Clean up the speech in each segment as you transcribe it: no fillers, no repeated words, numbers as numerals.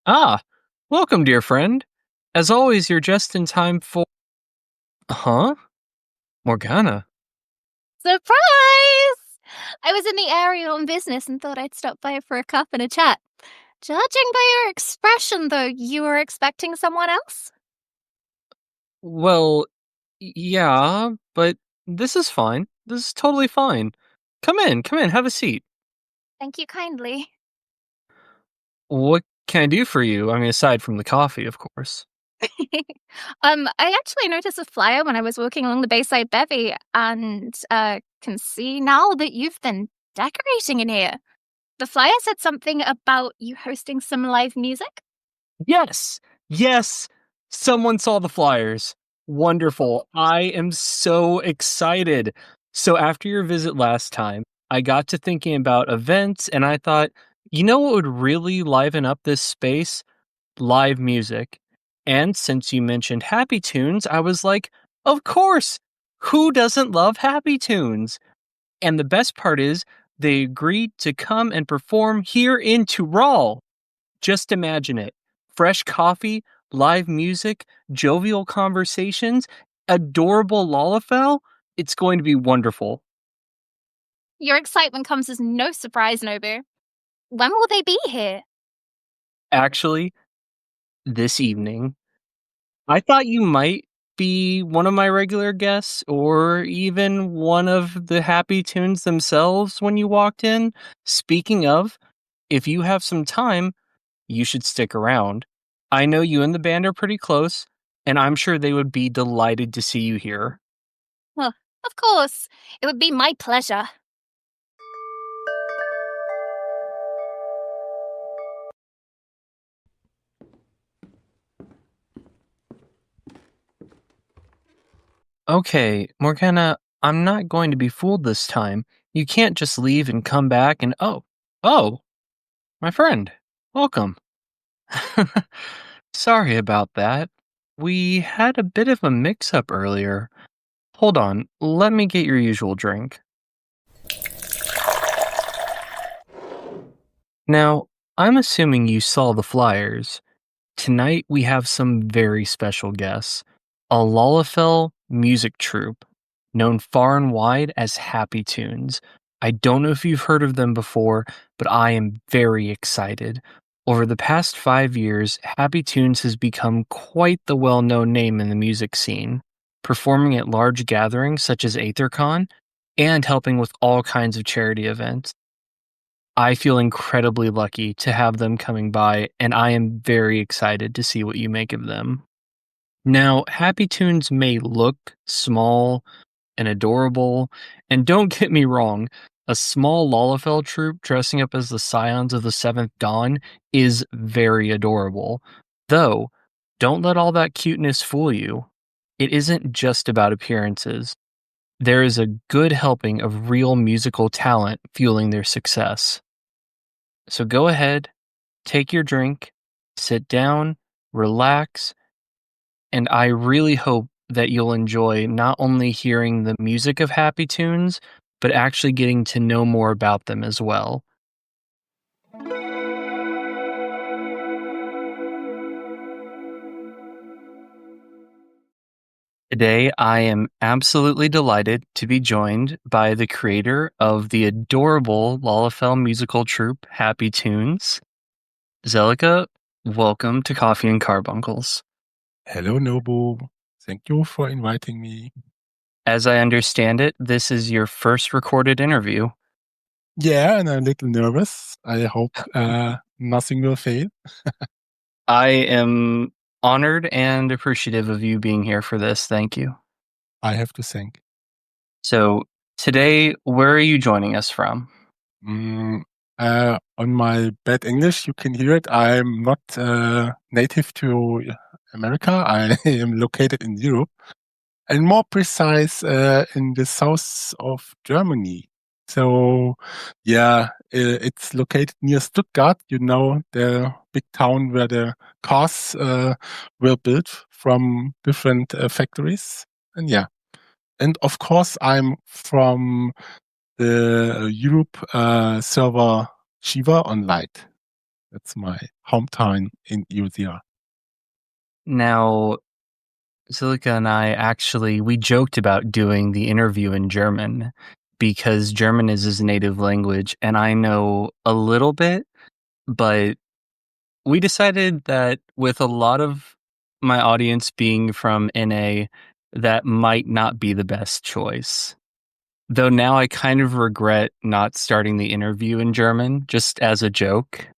Ah, welcome, dear friend. As always, you're just in time for. Huh? Morgana. Surprise! I was in the area on business and thought I'd stop by for a cup and a chat. Judging by your expression, though, you were expecting someone else? Well, yeah, but this is fine. This is totally fine. Come in, have a seat. Thank you kindly. What can I do for you? I mean, aside from the coffee, of course. I actually noticed a flyer when I was walking along the Bayside Bevy and can see now that you've been decorating in here. The flyer said something about you hosting some live music. Yes! Yes! Someone saw the flyers. Wonderful. I am so excited. So, after your visit last time, I got to thinking about events and I thought, you know what would really liven up this space? Live music. And since you mentioned Happy Tunes, I was like, of course! Who doesn't love Happy Tunes? And the best part is, they agreed to come and perform here in Tural. Just imagine it. Fresh coffee, live music, jovial conversations, adorable lalafell. It's going to be wonderful. Your excitement comes as no surprise, Nobu. When will they be here? Actually, this evening, I thought you might be one of my regular guests or even one of the Happy Tunes themselves when you walked in. Speaking of, if you have some time, you should stick around. I know you and the band are pretty close, and I'm sure they would be delighted to see you here. Oh, of course. It would be my pleasure. Okay, Morgana, I'm not going to be fooled this time. You can't just leave and come back and oh, my friend, welcome. Sorry about that. We had a bit of a mix up earlier. Hold on, let me get your usual drink. Now, I'm assuming you saw the flyers. Tonight we have some very special guests. A lalafell music troupe, known far and wide as Happy Tunes. I don't know if you've heard of them before, but I am very excited. Over the past 5 years, Happy Tunes has become quite the well known name in the music scene, performing at large gatherings such as AetherCon and helping with all kinds of charity events. I feel incredibly lucky to have them coming by, and I am very excited to see what you make of them. Now, Happy Tunes may look small and adorable, and don't get me wrong, a small lalafell troupe dressing up as the Scions of the Seventh Dawn is very adorable. Though, don't let all that cuteness fool you. It isn't just about appearances. There is a good helping of real musical talent fueling their success. So go ahead, take your drink, sit down, relax, and I really hope that you'll enjoy not only hearing the music of Happy Tunes, but actually getting to know more about them as well. Today, I am absolutely delighted to be joined by the creator of the adorable lalafell musical troupe, Happy Tunes. Zelika, welcome to Coffee and Carbuncles. Hello, Nobu. Thank you for inviting me. As I understand it, this is your first recorded interview. Yeah, and I'm a little nervous. I hope nothing will fail. I am honored and appreciative of you being here for this. Thank you. I have to thank. So, today, where are you joining us from? On my bad English, you can hear it. I'm not native to America. I am located in Europe, and more precise, in the south of Germany. So, yeah, it's located near Stuttgart, the big town where the cars were built from different factories. And yeah, and of course, I'm from the Europe server Shiva on Light. That's my hometown in UCR. Now, Zelika and I we joked about doing the interview in German because German is his native language, and I know a little bit, but we decided that with a lot of my audience being from NA, that might not be the best choice. Though now I kind of regret not starting the interview in German, just as a joke.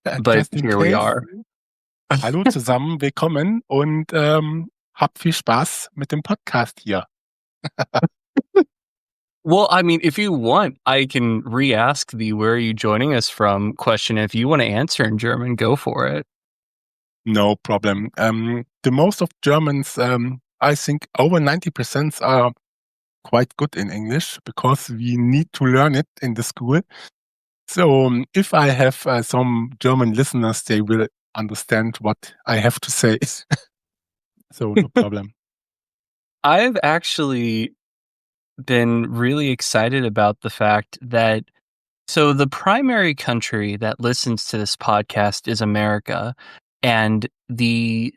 But Just in here we case. are. Hallo zusammen, willkommen und habt viel Spaß mit dem Podcast hier. Well, I mean, if you want, I can re-ask the "Where are you joining us from?" question. If you want to answer in German, go for it. No problem. The most of Germans, I think over 90% are quite good in English because we need to learn it in the school. So if I have some German listeners, they will understand what I have to say. So no problem. I've actually been really excited about the fact that the primary country that listens to this podcast is America, and the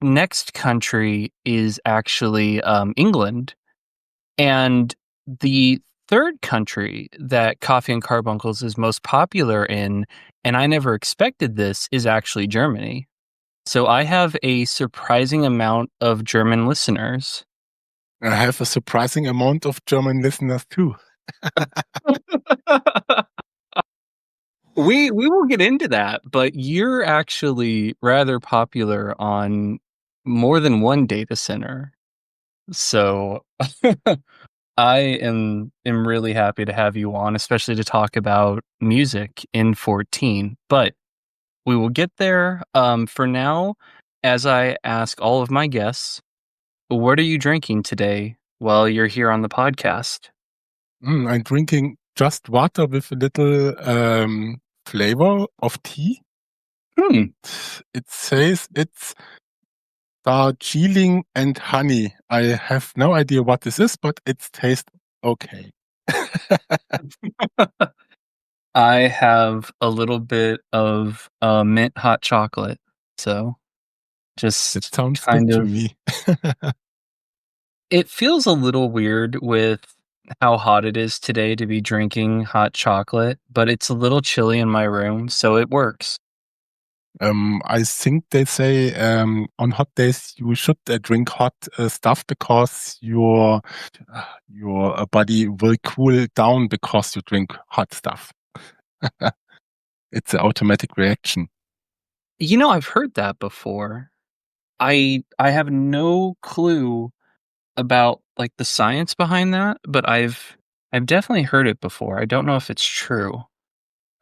next country is actually England, and the third country that Coffee and Carbuncles is most popular in, and I never expected this, is actually Germany. So I have a surprising amount of German listeners. I have a surprising amount of German listeners too. We will get into that, but you're actually rather popular on more than one data center. So I am really happy to have you on, especially to talk about music in 14. But we will get there. For now, as I ask all of my guests, what are you drinking today while you're here on the podcast? I'm drinking just water with a little flavor of tea. It says it's Darjeeling and honey. I have no idea what this is, but it tastes okay. I have a little bit of mint hot chocolate, so just It sounds kind good of. to me. It feels a little weird with how hot it is today to be drinking hot chocolate, but it's a little chilly in my room, so it works. I think they say on hot days you should drink hot stuff because your body will cool down because you drink hot stuff. It's an automatic reaction. You know, I've heard that before. I have no clue about like the science behind that, but I've definitely heard it before. I don't know if it's true.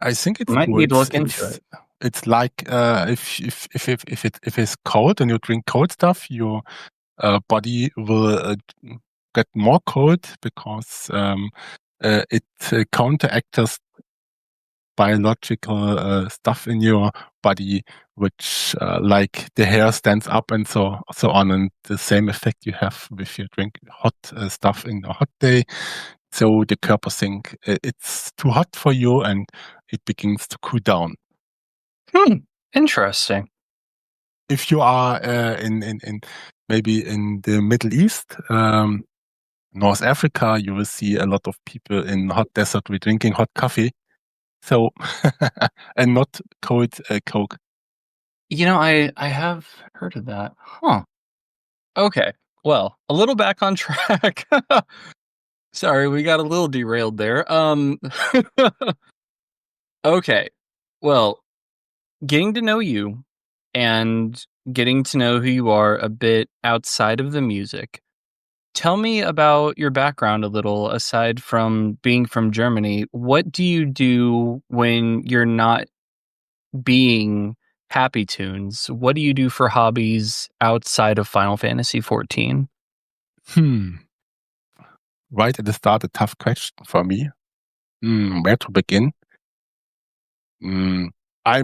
I think it's Might true. need to look into it. It's like if it's cold and you drink cold stuff, your body will get more cold because it counteracts biological stuff in your body, which like the hair stands up and so on, and the same effect you have if you drink hot stuff in a hot day. So the körper think it's too hot for you, and it begins to cool down. Interesting. If you are in maybe in the Middle East, North Africa, you will see a lot of people in hot desert with drinking hot coffee. So and not cold Coke. You know, I have heard of that. Huh. Okay. Well, a little back on track. Sorry, we got a little derailed there. Okay. Well, getting to know you and getting to know who you are a bit outside of the music. Tell me about your background a little, aside from being from Germany. What do you do when you're not being Happy Tunes? What do you do for hobbies outside of Final Fantasy XIV? Right at the start, a tough question for me. Where to begin? I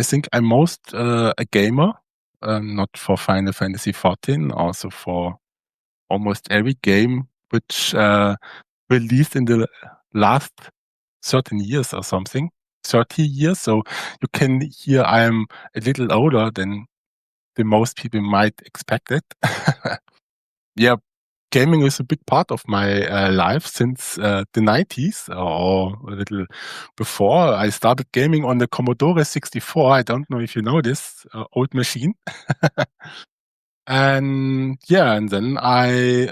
think I'm most a gamer, not for Final Fantasy XIV, also for almost every game which released in the last 13 years or something. 30 years. So you can hear I'm a little older than the most people might expect it. Yeah, gaming is a big part of my life since the 90s or a little before. I started gaming on the Commodore 64. I don't know if you know this old machine. And yeah, and then I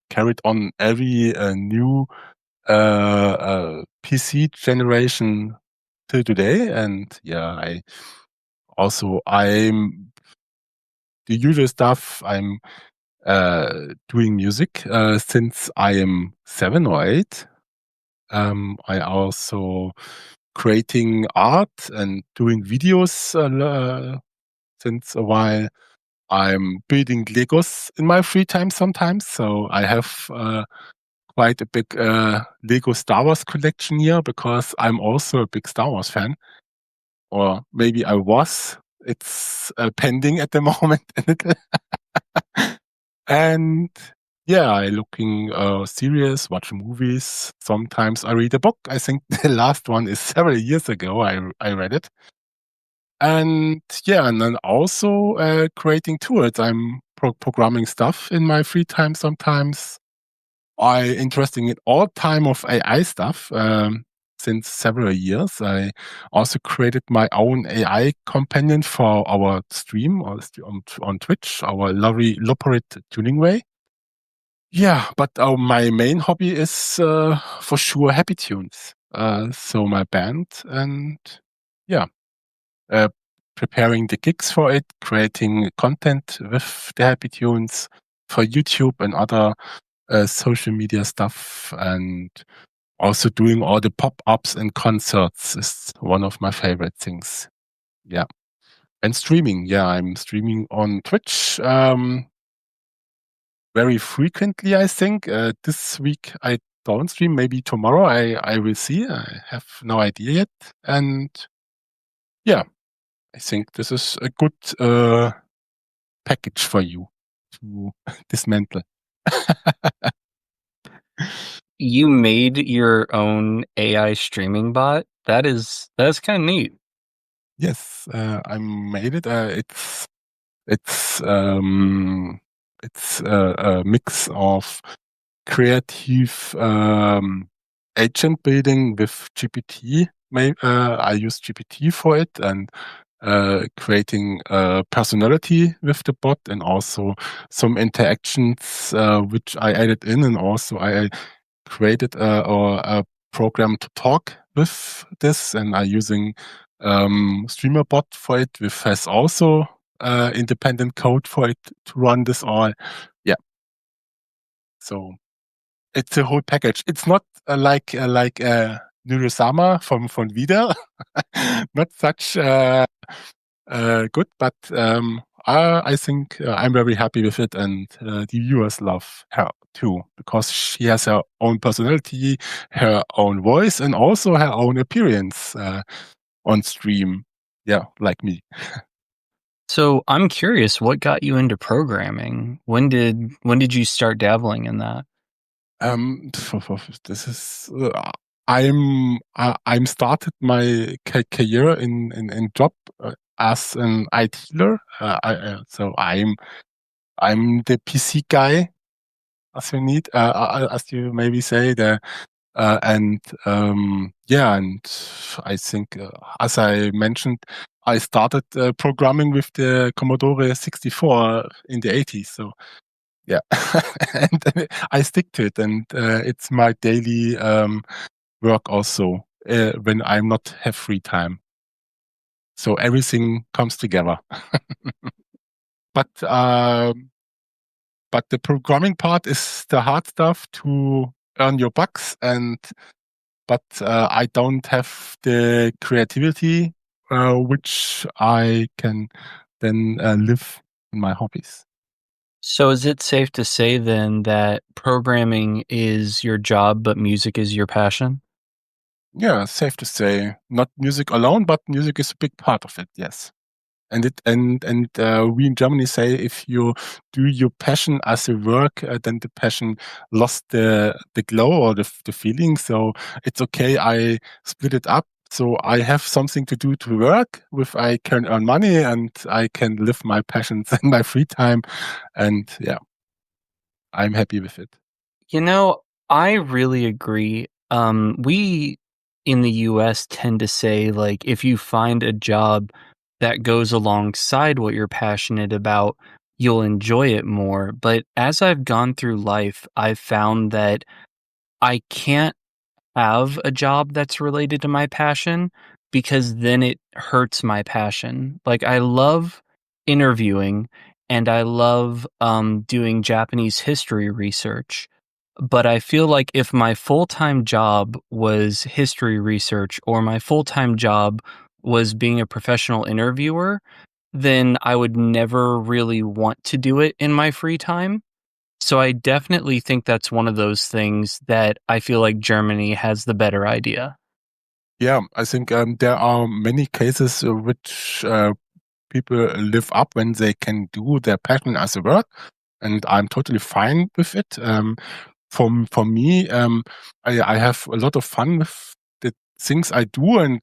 carried on every new PC generation till today. And yeah, I'm the usual stuff. I'm doing music since I am 7 or 8. I also creating art and doing videos since a while. I'm building Legos in my free time sometimes, so I have quite a big Lego Star Wars collection here because I'm also a big Star Wars fan, or maybe I was. It's pending at the moment. And yeah, I looking series, watch movies. Sometimes I read a book. I think the last one is several years ago. I read it. And yeah, and then also creating tools. I'm programming stuff in my free time sometimes. I interested in all time of AI stuff since several years. I also created my own AI companion for our stream on Twitch, our lovely Loporit tuning way. Yeah, but my main hobby is for sure Happy Tunes. So my band and yeah, uh, preparing the gigs for it, creating content with the Happy Tunes for YouTube and other social media stuff, and also doing all the pop-ups and concerts is one of my favorite things. Yeah. And streaming. Yeah, I'm streaming on Twitch very frequently, I think. This week I don't stream. Maybe tomorrow I will see. I have no idea yet. And yeah, I think this is a good package for you to dismantle. You made your own AI streaming bot? That's kind of neat. Yes, I made it. It's a mix of creative agent building with GPT. I use GPT for it, and creating personality with the bot, and also some interactions which I added in, and also I created a program to talk with this, and I'm using streamer bot for it, which has also independent code for it to run this all. Yeah, so it's a whole package. It's not like Nurusama from Vida, not such good, but I think I'm very happy with it, and the viewers love her too, because she has her own personality, her own voice, and also her own appearance on stream. Yeah, like me. So I'm curious, what got you into programming? When did you start dabbling in that? This is I'm started my career in job as an ITler. So I'm the PC guy, as you need, as you maybe say the. And yeah, and I think, as I mentioned, I started programming with the Commodore 64 in the 80s. So yeah, and I stick to it, and it's my daily work also when I'm not have free time. So everything comes together. But the programming part is the hard stuff to earn your bucks, but I don't have the creativity which I can then live in my hobbies. So is it safe to say then that programming is your job, but music is your passion? Yeah, safe to say. Not music alone, but music is a big part of it. Yes. And we in Germany say, if you do your passion as a work, then the passion lost the glow or the feeling. So it's okay. I split it up So I have something to do to work with. I can earn money and I can live my passions in my free time. And yeah, I'm happy with it. You know, I really agree. We in the US tend to say, like, if you find a job that goes alongside what you're passionate about, you'll enjoy it more. But as I've gone through life, I've found that I can't have a job that's related to my passion because then it hurts my passion. Like, I love interviewing and I love doing Japanese history research, but I feel like if my full-time job was history research or my full-time job was being a professional interviewer, then I would never really want to do it in my free time. So I definitely think that's one of those things that I feel like Germany has the better idea. Yeah, I think there are many cases which people live up when they can do their passion as a work, and I'm totally fine with it. For me, I have a lot of fun with the things I do, and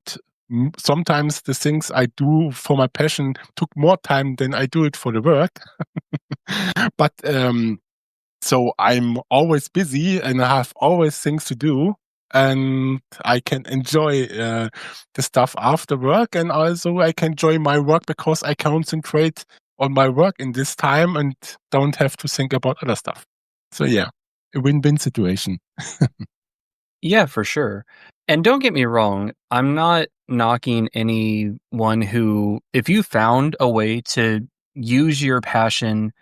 sometimes the things I do for my passion took more time than I do it for the work. But so I'm always busy and I have always things to do. And I can enjoy the stuff after work, and also I can enjoy my work because I concentrate on my work in this time and don't have to think about other stuff. So yeah, a win-win situation. Yeah, for sure. And don't get me wrong, I'm not knocking anyone who, if you found a way to use your passion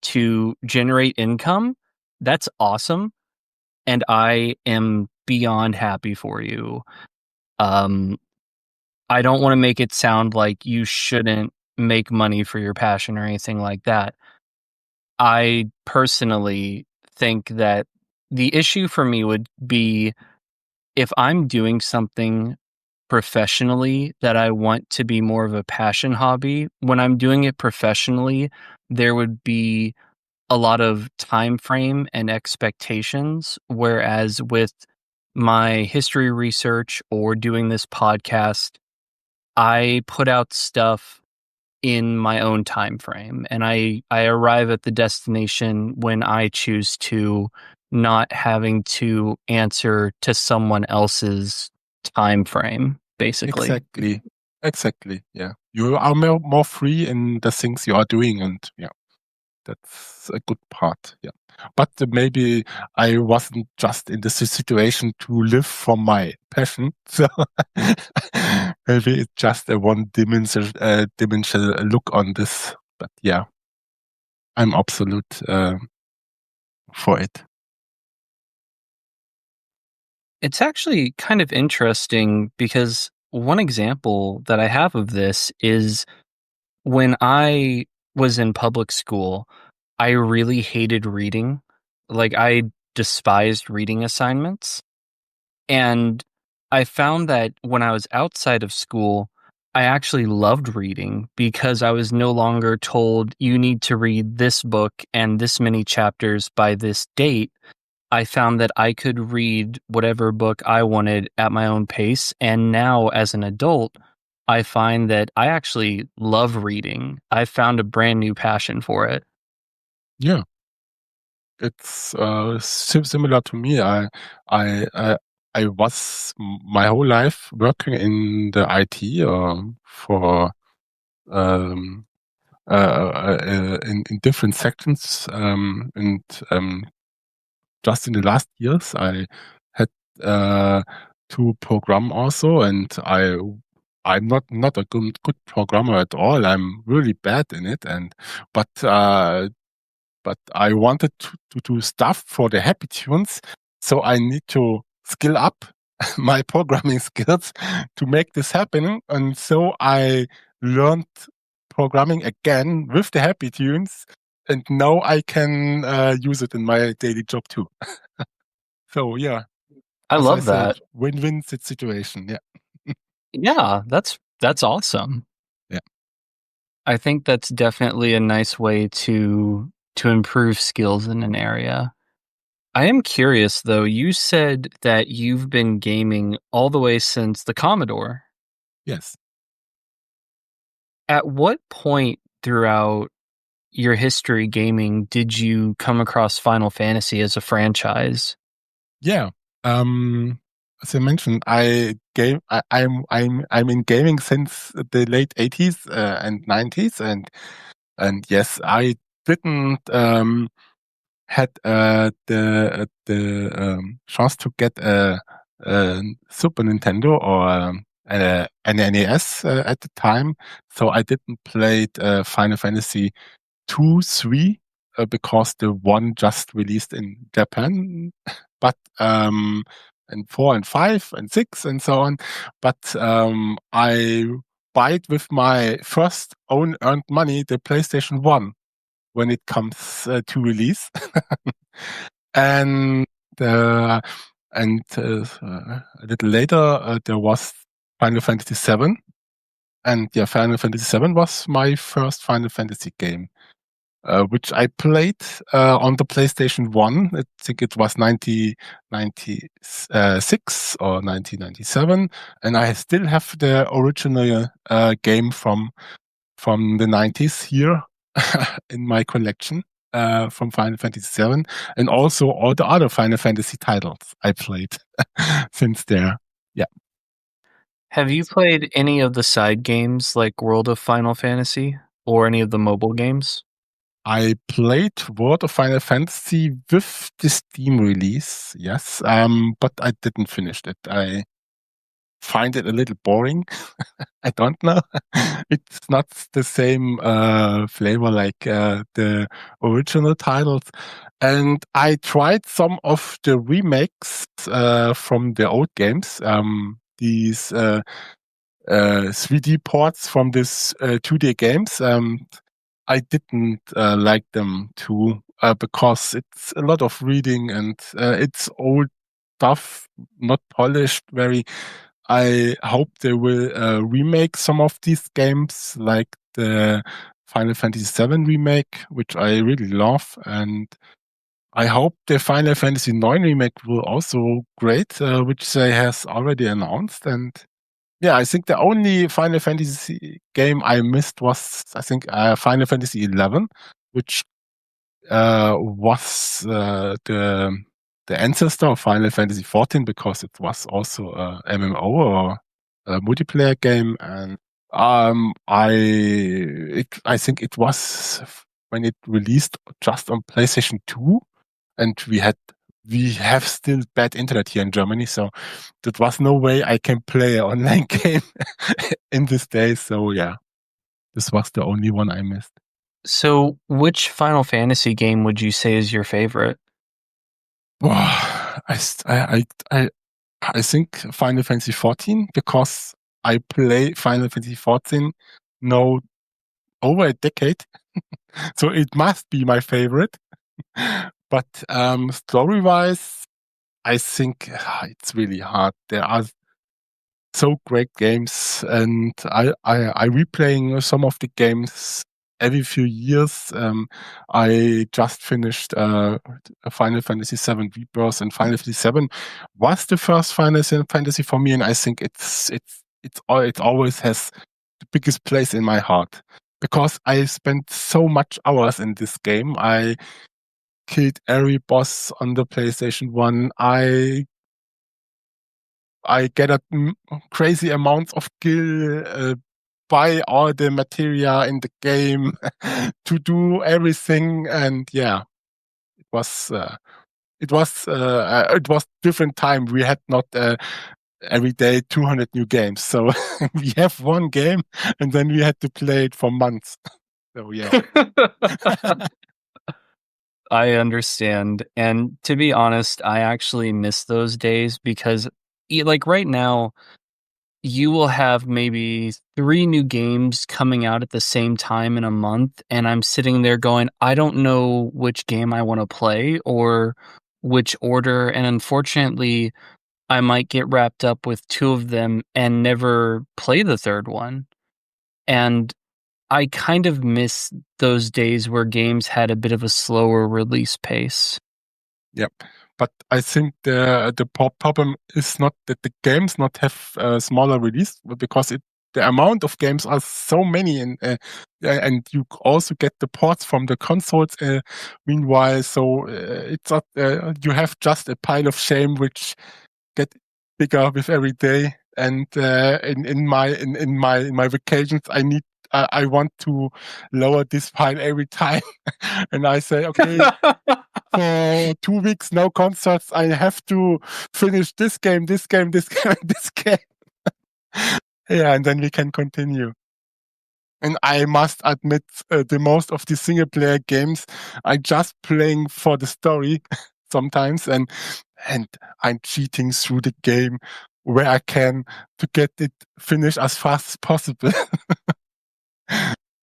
to generate income, that's awesome. And I am beyond happy for you. Um, I don't want to make it sound like you shouldn't make money for your passion or anything like that. I personally think that the issue for me would be if I'm doing something professionally that I want to be more of a passion hobby, when I'm doing it professionally, there would be a lot of time frame and expectations. Whereas with my history research or doing this podcast, I put out stuff in my own time frame and I arrive at the destination when I choose to, not having to answer to someone else's time frame, basically. Exactly. Yeah, you are more free in the things you are doing, and yeah, that's a good part. Yeah, but maybe I wasn't just in the situation to live from my passion, so maybe it's just a one dimensional look on this. But yeah, I'm absolute for it. It's actually kind of interesting because one example that I have of this is when I was in public school, I really hated reading. Like, I despised reading assignments. And I found that when I was outside of school, I actually loved reading because I was no longer told you need to read this book and this many chapters by this date. I found that I could read whatever book I wanted at my own pace. And now, as an adult, I find that I actually love reading. I found a brand new passion for it. Yeah, it's similar to me. I I I was my whole life working in the IT for um, in different sections, and just in the last years, I had uh, to program also, and I'm not a good programmer at all. I'm really bad in it, and but but I wanted to do stuff for the happy tunes, so I need to skill up my programming skills to make this happen. And so I learned programming again with the happy tunes, and now I can use it in my daily job too. So yeah, I as I love said, that. win-win situation. Yeah, Yeah, that's awesome. yeah, I think that's definitely a nice way to improve skills in an area. I am curious, though. You said that you've been gaming all the way since the Commodore. Yes. At what point throughout your history gaming did you come across Final Fantasy as a franchise? Yeah. As I mentioned, I'm in gaming since the late 80s and 90s, and yes, I didn't had the chance to get a Super Nintendo or an NES at the time, so I didn't play Final Fantasy 2, 3 because the one just released in Japan, but and 4 and 5 and 6 and so on. But I bought with my first own earned money the PlayStation 1 when it comes to release. and uh, a little later there was Final Fantasy VII, and yeah, Final Fantasy VII was my first Final Fantasy game, which I played on the PlayStation 1. I think it was 1996 or 1997, and I still have the original game from the 90s here in my collection from Final Fantasy VII, and also all the other Final Fantasy titles I played since there. Yeah. Have you played any of the side games like World of Final Fantasy or any of the mobile games? I played World of Final Fantasy with the Steam release, yes, but I didn't finish it. I find it a little boring. I don't know. It's not the same flavor like the original titles. And I tried some of the remakes from the old games. These 3D ports from this 2D games. I didn't like them too because it's a lot of reading and it's old stuff, not polished very. I hope they will remake some of these games, like the Final Fantasy VII remake, which I really love, and I hope the Final Fantasy IX remake will also great, which they has already announced. And yeah, I think the only Final Fantasy game I missed was, I think, Final Fantasy XI, which was the ancestor of Final Fantasy XIV because it was also a MMO or a multiplayer game, and I think it was when it released just on PlayStation 2, and we have still bad internet here in Germany, so there was no way I can play an online game in this day. So yeah, this was the only one I missed. So, which Final Fantasy game would you say is your favorite? Wow, I think Final Fantasy XIV, because I play Final Fantasy XIV now over a decade, so it must be my favorite. But story-wise, I think it's really hard. There are so great games, and I replaying some of the games every few years. I just finished Final Fantasy VII Rebirth, and Final Fantasy VII was the first Final Fantasy for me, and I think it always has the biggest place in my heart because I spent so much hours in this game. I killed every boss on the PlayStation 1. I gathered crazy amounts of skill, buy all the materia in the game to do everything, and yeah, it was it was different time. We had not every day 200 new games, so we have one game, and then we had to play it for months. So yeah. I understand. And to be honest, I actually miss those days because, like right now, you will have maybe 3 new games coming out at the same time in a month. And I'm sitting there going, I don't know which game I want to play or which order. And unfortunately, I might get wrapped up with 2 of them and never play the third one. And I kind of miss those days where games had a bit of a slower release pace. Yep. But I think the problem is not that the games not have a smaller release, but because the amount of games are so many, and you also get the ports from the consoles. Meanwhile, so it's not you have just a pile of shame which get bigger with every day. And in my vacations, I want to lower this pile every time, and I say, okay, for 2 weeks, no concerts. I have to finish this game, this game, this game, and this game. Yeah, and then we can continue. And I must admit, the most of the single player games, I just playing for the story sometimes, and I'm cheating through the game where I can to get it finished as fast as possible.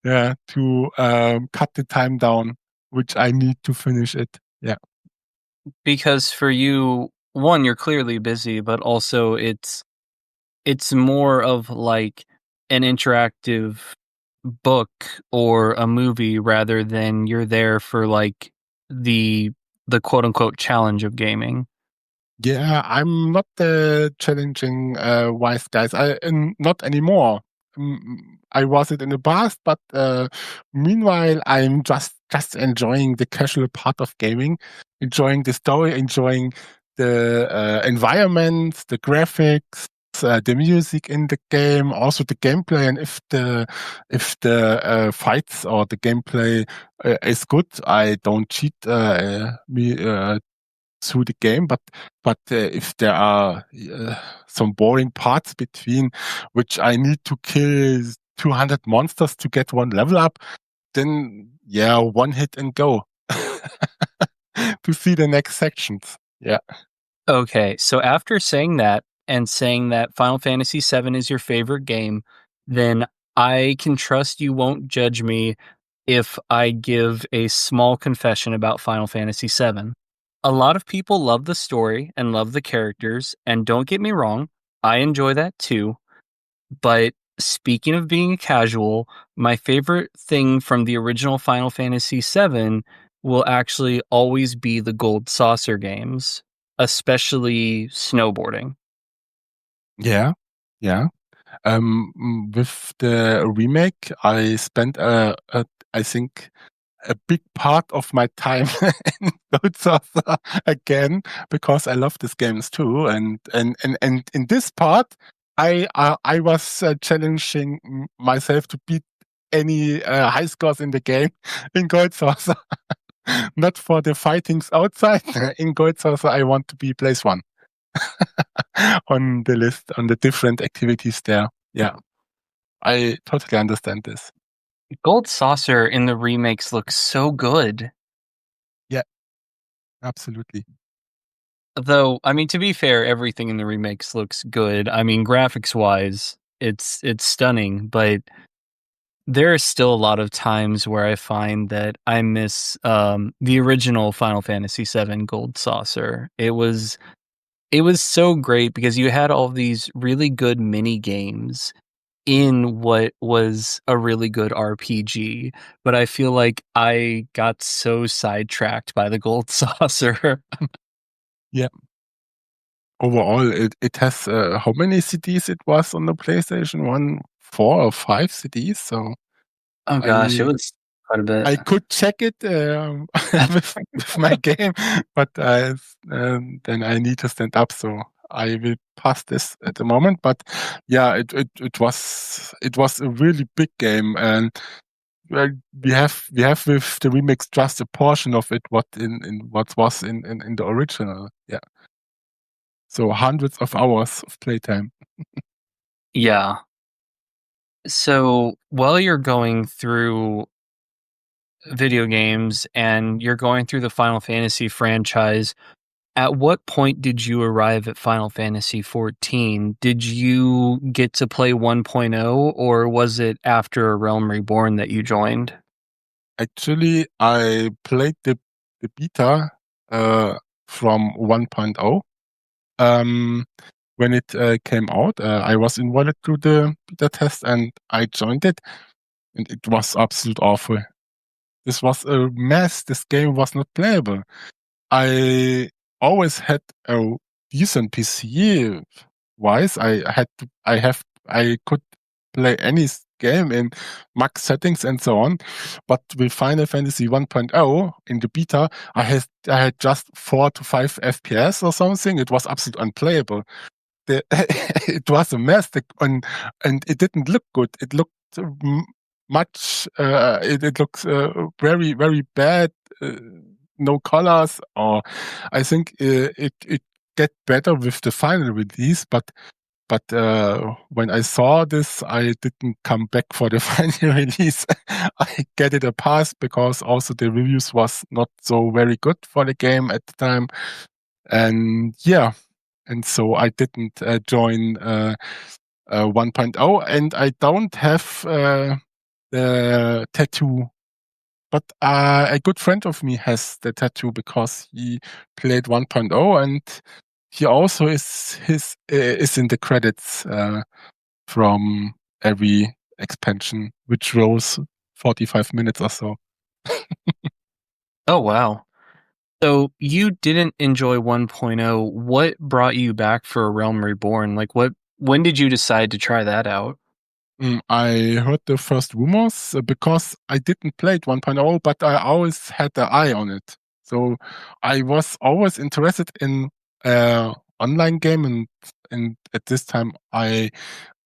Yeah, to cut the time down, which I need to finish it. Yeah. Because for you, one, you're clearly busy, but also it's more of like an interactive book or a movie rather than you're there for like the quote unquote challenge of gaming. Yeah, I'm not the challenging wise guys. Not anymore. I was it in the past, but meanwhile, I'm just enjoying the casual part of gaming, enjoying the story, enjoying the environment, the graphics, the music in the game, also the gameplay. And if the fights or the gameplay is good, I don't cheat through the game, but if there are some boring parts between which I need to kill 200 monsters to get one level up, then yeah, one hit and go to see the next sections. Yeah. Okay, so after saying that and saying that Final Fantasy VII is your favorite game, then I can trust you won't judge me if I give a small confession about Final Fantasy VII. A lot of people love the story and love the characters, and don't get me wrong, I enjoy that too. But speaking of being a casual, my favorite thing from the original Final Fantasy VII will actually always be the Gold Saucer games, especially snowboarding. Yeah. With the remake, I spent I think a big part of my time in Gold Saucer again because I love these games too. And in this part, I was challenging myself to beat any high scores in the game in Gold Saucer. Not for the fightings outside. In Gold Saucer, I want to be place one on the list, on the different activities there. Yeah, I totally understand this. Gold Saucer in the remakes looks so good. Yeah, absolutely. Though, I mean, to be fair, everything in the remakes looks good. I mean, graphics-wise, it's stunning, but there are still a lot of times where I find that I miss the original Final Fantasy VII Gold Saucer. It was so great because you had all these really good mini games in what was a really good RPG, but I feel like I got so sidetracked by the Gold Saucer. Yeah. Overall, it has how many CDs it was on the PlayStation 1? 4 or 5 CDs. So Oh gosh, it was quite a bit. I could check it with my game, but then I need to stand up, so I will pass this at the moment. But yeah, it was a really big game, and well, we have with the remix just a portion of it what was in the original. Yeah, so hundreds of hours of playtime. Yeah. So while you're going through video games and you're going through the Final Fantasy franchise, at what point did you arrive at Final Fantasy XIV? Did you get to play 1.0, or was it after A Realm Reborn that you joined? Actually, I played the beta from 1.0. When it came out, I was invited to the beta test and I joined it, and it was absolute awful. This was a mess. This game was not playable. I always had a decent PC wise. I could play any game in max settings and so on. But with Final Fantasy 1.0 in the beta, I had just 4 to 5 FPS or something. It was absolutely unplayable. It was a mess, and it didn't look good. It looked much. It looks very, very bad. No colors, or I think it get better with the final release. But when I saw this, I didn't come back for the final release. I get it a pass because also the reviews was not so very good for the game at the time, and yeah. And so I didn't join 1.0, and I don't have the tattoo. But a good friend of me has the tattoo because he played 1.0, and he also is in the credits from every expansion, which rolls 45 minutes or so. Oh, wow. So you didn't enjoy 1.0. What brought you back for A Realm Reborn? Like, when did you decide to try that out? I heard the first rumors because I didn't play it 1.0, but I always had an eye on it. So I was always interested in online game, and at this time I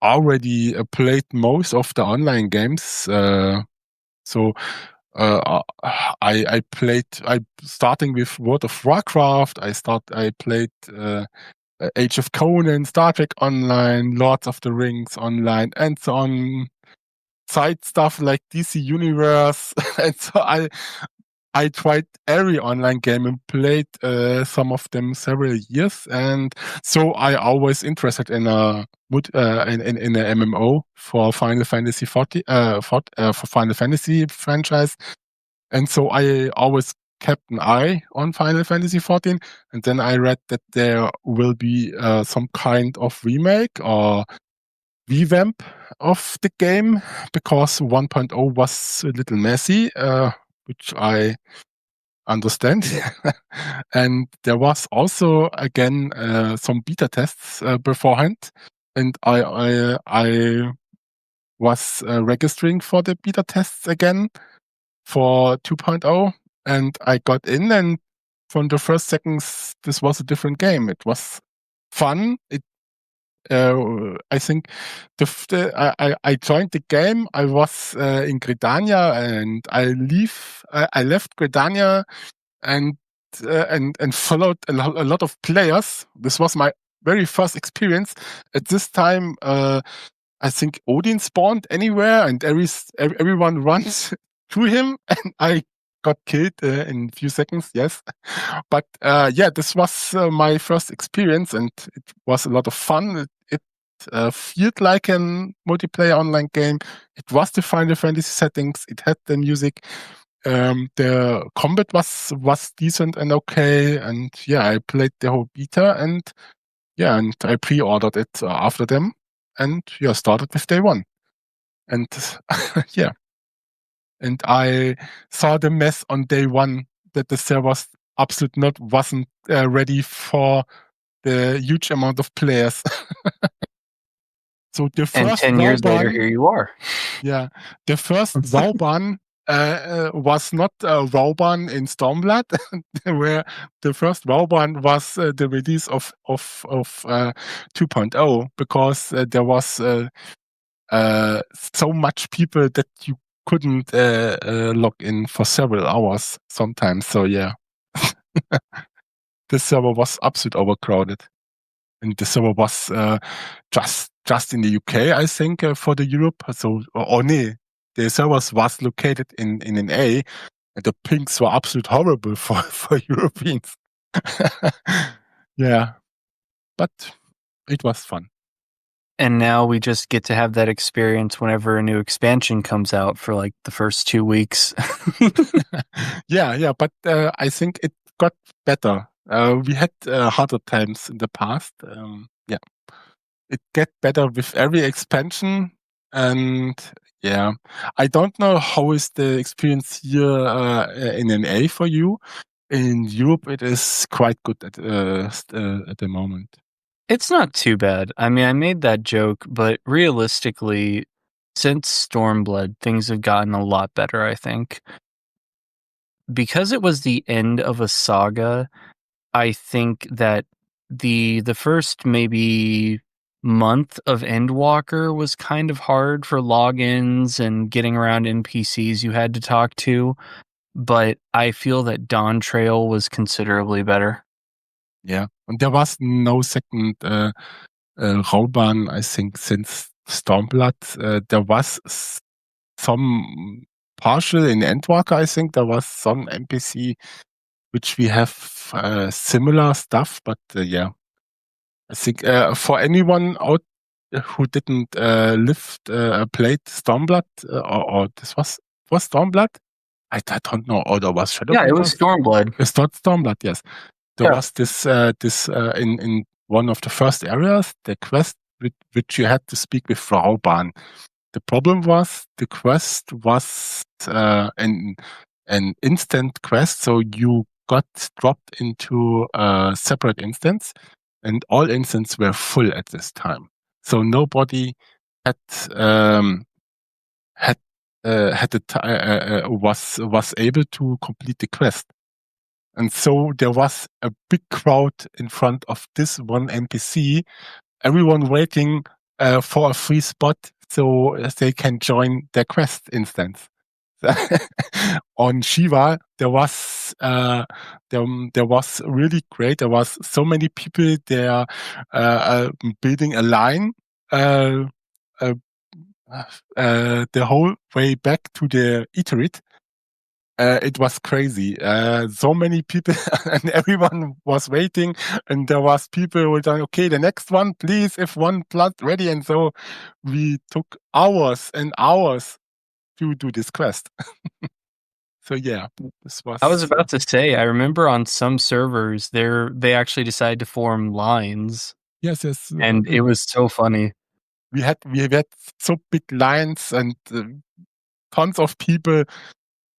already played most of the online games. So I played. I starting with World of Warcraft. I played Age of Conan, Star Trek Online, Lords of the Rings Online, and so on. Side stuff like DC Universe, and so I tried every online game and played some of them several years, and so I always interested in a MMO for Final Fantasy 40 for Final Fantasy franchise, and so I always kept an eye on Final Fantasy XIV, and then I read that there will be some kind of remake or revamp of the game because 1.0 was a little messy, which I understand. And there was also again some beta tests beforehand, and I was registering for the beta tests again for 2.0, and I got in, and from the first seconds this was a different game. It was fun. I think I joined the game. I was in Gridania, and I left Gridania and followed a lot of players. This was my very first experience. At this time, I think Odin spawned anywhere, and everyone runs to him, and I got killed in a few seconds. Yes, but yeah, this was my first experience, and it was a lot of fun. It felt like a multiplayer online game. It was the Final Fantasy settings. It had the music. The combat was decent and okay, and yeah, I played the whole beta, and yeah, and I pre-ordered it after them, and yeah, started with day one, and yeah, and I saw the mess on day one that the servers absolutely wasn't ready for the huge amount of players. So the first and 10 years later, here you are. Yeah, the first Vauban was not Vauban in Stormblood, where the first Vauban was the release of 2.0, because there was so much people that you couldn't log in for several hours sometimes. So yeah, the server was absolutely overcrowded, and the server was just in the UK, I think, for the Europe. So no, the servers was located in an A, and the pings were absolutely horrible for Europeans. Yeah, but it was fun. And now we just get to have that experience whenever a new expansion comes out for like the first 2 weeks. Yeah, but I think it got better. We had harder times in the past. Yeah, it get better with every expansion, and yeah, I don't know how is the experience here in NA for you, In Europe, it is quite good at the moment. It's not too bad. I mean, I made that joke, but realistically, since Stormblood, things have gotten a lot better, I think. Because it was the end of a saga, I think that the first maybe month of Endwalker was kind of hard for logins and getting around NPCs you had to talk to, but I feel that Dawn Trail was considerably better. Yeah, and there was no second Rauban, I think, since Stormblood. There was some partial in Endwalker, I think. There was some NPC which we have similar stuff, but yeah. I think for anyone out who didn't played Stormblood, or this was Stormblood? I don't know. Or there was Yeah, it was Shadowbringers? Stormblood. It's not Stormblood, yes. There Yeah. was this in one of the first areas, the quest which you had to speak with Rauban. The problem was the quest was an instant quest, so you got dropped into a separate instance, and all instances were full at this time. So nobody had was able to complete the quest. And so there was a big crowd in front of this one NPC, everyone waiting for a free spot so they can join their quest instance. On Shiva, there was really great. There was so many people there building a line the whole way back to the Eterit. It was crazy. So many people and everyone was waiting, and there was people who were saying, okay, the next one, please, if one plus ready. And so we took hours and hours to do this quest. So yeah, this was. I was about to say, I remember on some servers they actually decided to form lines. Yes. And it was so funny. We had so big lines and tons of people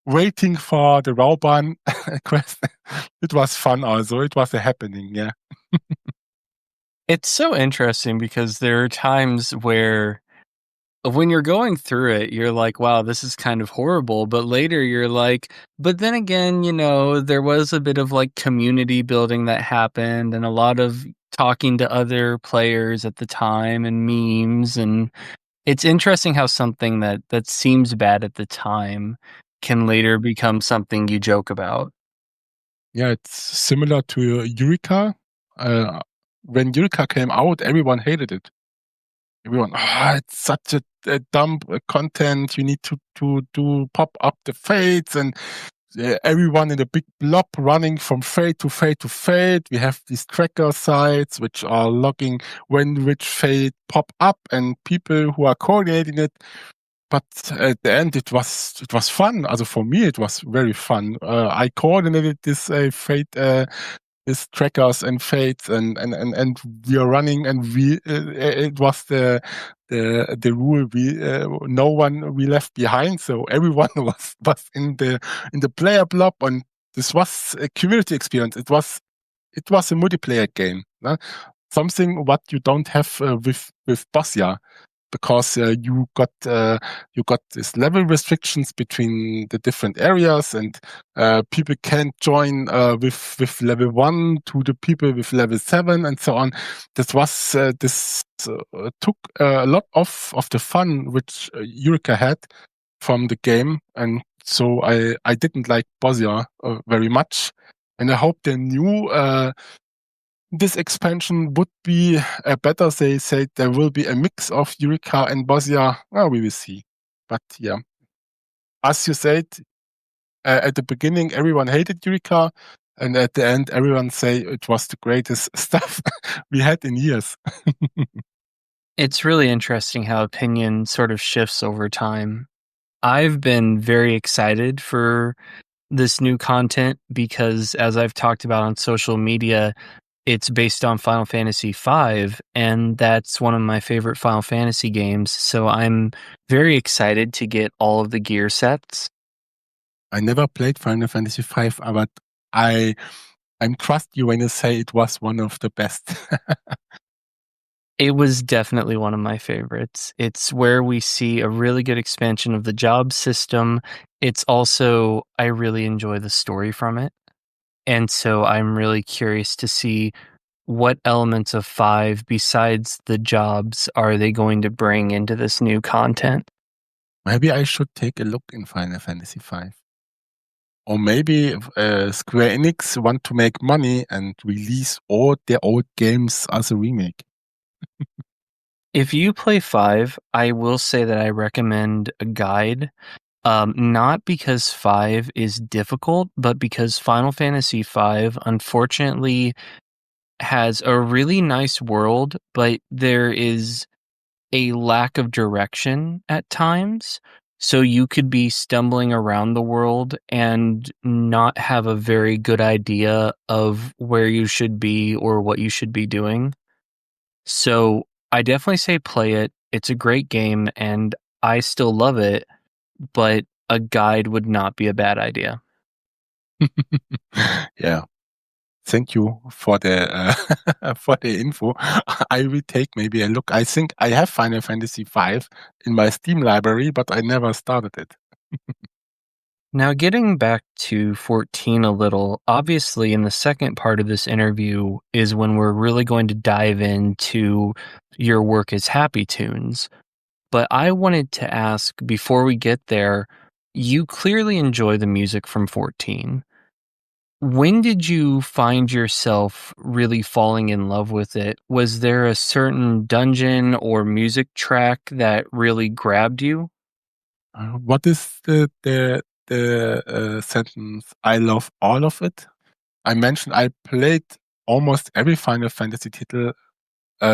waiting for the Rauban quest. It was fun also. It was a happening, yeah. It's so interesting because there are times where when you're going through it, you're like, wow, this is kind of horrible. But later you're like, but then again, there was a bit of like community building that happened and a lot of talking to other players at the time and memes. And it's interesting how something that seems bad at the time can later become something you joke about. Yeah, it's similar to Eureka. When Eureka came out, everyone hated it. Everyone, it's such a dumb content. You need to pop up the fates, and everyone in a big blob running from fate to fate to fate. We have these tracker sites which are logging when which fate pop up, and people who are coordinating it. But at the end, it was fun. Also for me, it was very fun. I coordinated this fate, this trackers and fates, and we are running, and it was the rule. No one we left behind, so everyone was in the player blob, and this was a community experience. It was a multiplayer game. Something what you don't have with Bosia. Because you got this level restrictions between the different areas, and people can't join with level 1 to the people with level 7 and so on. This was took a lot of the fun which Eureka had from the game, and so I didn't like Bosia very much, and I hope the new this expansion would be better. They say there will be a mix of Eureka and Bosia. Well, we will see. But yeah, as you said, at the beginning, everyone hated Eureka, and at the end, everyone say it was the greatest stuff we had in years. It's really interesting how opinion sort of shifts over time. I've been very excited for this new content because, as I've talked about on social media, it's based on Final Fantasy V, and that's one of my favorite Final Fantasy games, so I'm very excited to get all of the gear sets. I never played Final Fantasy V, but I'm trust you when you say it was one of the best. It was definitely one of my favorites. It's where we see a really good expansion of the job system. It's also, I really enjoy the story from it. And so I'm really curious to see what elements of 5 besides the jobs are they going to bring into this new content. Maybe I should take a look in Final Fantasy V. Or maybe Square Enix want to make money and release all their old games as a remake. If you play 5, I will say that I recommend a guide. Not because 5 is difficult, but because Final Fantasy V, unfortunately, has a really nice world, but there is a lack of direction at times. So you could be stumbling around the world and not have a very good idea of where you should be or what you should be doing. So I definitely say play it. It's a great game and I still love it, but a guide would not be a bad idea. Yeah. Thank you for the for the info. I will take maybe a look. I think I have Final Fantasy V in my Steam library, but I never started it. Now, getting back to 14 a little, obviously, in the second part of this interview is when we're really going to dive into your work as Happy Tunes. But I wanted to ask before we get there, you clearly enjoy the music from 14. When did you find yourself really falling in love with it? Was there a certain dungeon or music track that really grabbed you? What is the sentence? I love all of it. I mentioned I played almost every Final Fantasy title,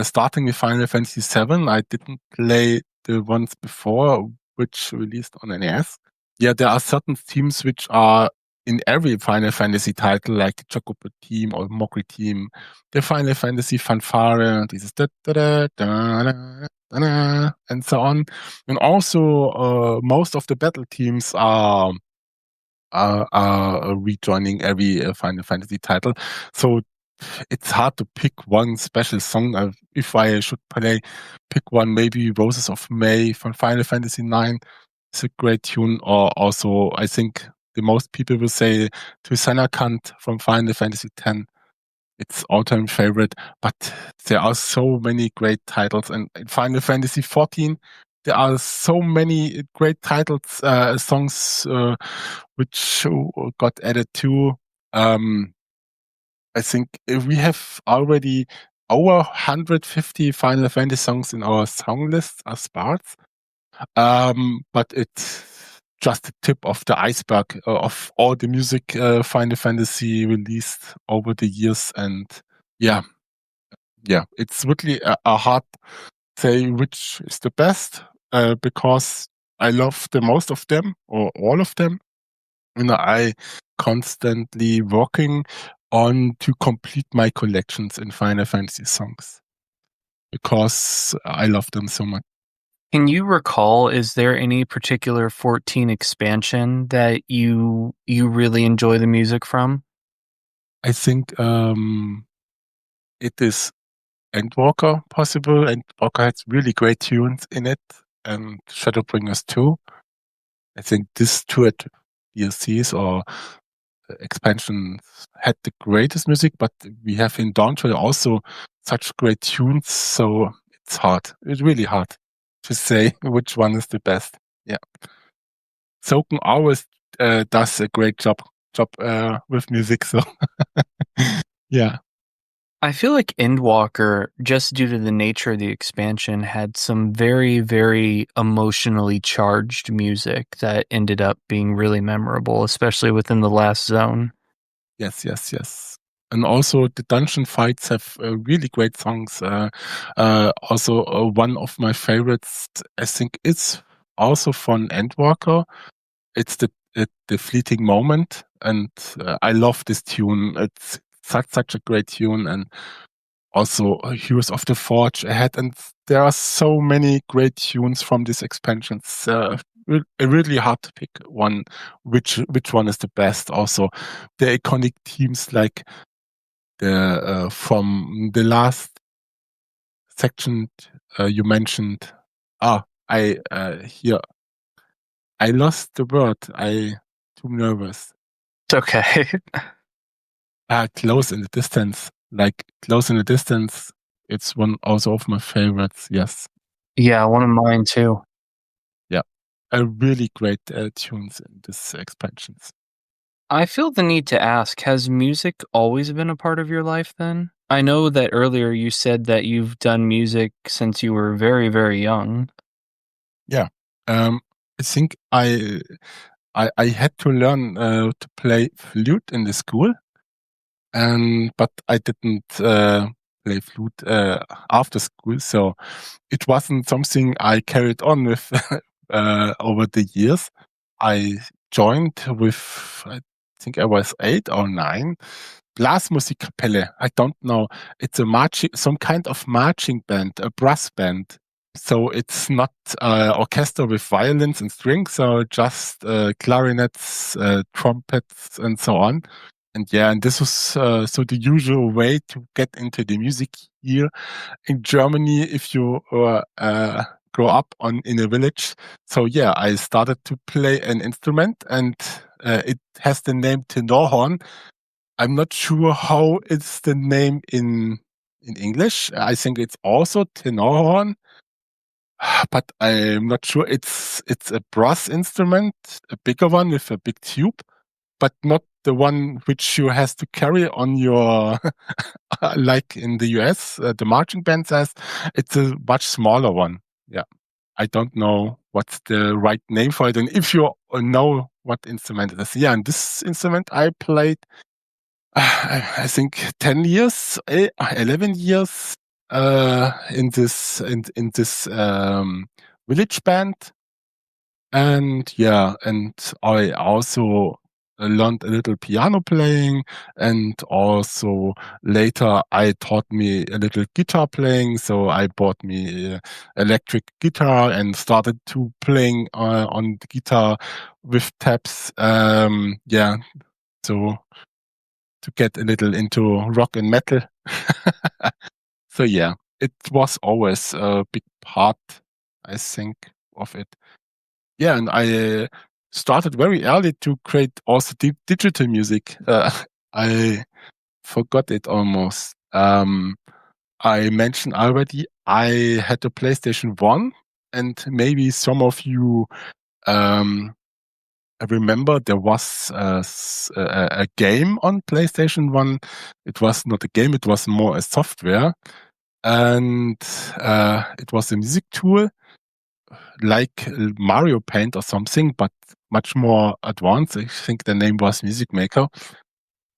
starting with Final Fantasy VII. I didn't play the ones before, which released on NES. Yeah, there are certain themes which are in every Final Fantasy title, like the Chocobo theme or Mokri theme, the Final Fantasy fanfare, this is da da da da da da, and so on. And also, most of the battle themes are rejoining every Final Fantasy title. So it's hard to pick one special song. If I should pick one, maybe Roses of May from Final Fantasy IX. It's a great tune. Or also, I think the most people will say to Samarkand from Final Fantasy X. It's all-time favorite, but there are so many great titles. And in Final Fantasy XIV, there are so many great titles, songs, which got added too. I think we have already over 150 Final Fantasy songs in our song list as parts. But it's just the tip of the iceberg of all the music Final Fantasy released over the years. And yeah, it's really a hard say which is the best because I love the most of them or all of them. And I constantly working on to complete my collections in Final Fantasy songs because I love them so much. Can you recall, is there any particular 14 expansion that you really enjoy the music from? I think it is Endwalker possible. Endwalker has really great tunes in it, and Shadowbringers too. I think these two DLCs or expansions had the greatest music, but we have in Dawntrail also such great tunes, so it's hard. It's really hard to say which one is the best. Yeah. Soken always does a great job with music, so yeah. I feel like Endwalker, just due to the nature of the expansion, had some very, very emotionally charged music that ended up being really memorable, especially within the last zone. Yes. And also the dungeon fights have really great songs. Also, one of my favorites, I think, is also from Endwalker. It's the fleeting moment, and I love this tune. It's such a great tune, and also Heroes of the Forge ahead. And there are so many great tunes from these expansions. really hard to pick one, which one is the best. Also, the iconic themes like the from the last section you mentioned. I here I lost the word. I too nervous. It's okay. Close in the distance. Like Close in the Distance. It's one also of my favorites. Yes. Yeah, one of mine too. Yeah. A really great tunes in this expansions. I feel the need to ask, has music always been a part of your life then? I know that earlier you said that you've done music since you were very, very young. Yeah. I think I had to learn to play flute in the school, but I didn't play flute after school, so it wasn't something I carried on with over the years. I joined with, I think I was 8 or 9, Blasmusikkapelle. I don't know. It's a marching, some kind of marching band, a brass band. So it's not orchestra with violins and strings, so just clarinets, trumpets, and so on. And this was so the usual way to get into the music here in Germany if you grow up in a village. So yeah, I started to play an instrument, and it has the name Tenorhorn. I'm not sure how it's the name in English. I think it's also Tenorhorn, but I'm not sure. It's a brass instrument, a bigger one with a big tube, but not the one which you has to carry on your like in the US, the marching band says. It's a much smaller one. Yeah. I don't know what's the right name for it. And if you know what instrument it is. Yeah, and this instrument I played, I think 10 years, 11 years in this village band. And yeah, and I also learned a little piano playing, and also later I taught me a little guitar playing. So I bought me electric guitar and started to playing on the guitar with tabs. Yeah, so to get a little into rock and metal. So yeah, it was always a big part, I think, of it. Yeah, and I started very early to create also digital music. I forgot it almost. I mentioned already I had a PlayStation 1, and maybe some of you remember there was a game on PlayStation 1. It was not a game, it was more a software. And it was a music tool like Mario Paint or something, but much more advanced. I think the name was Music Maker.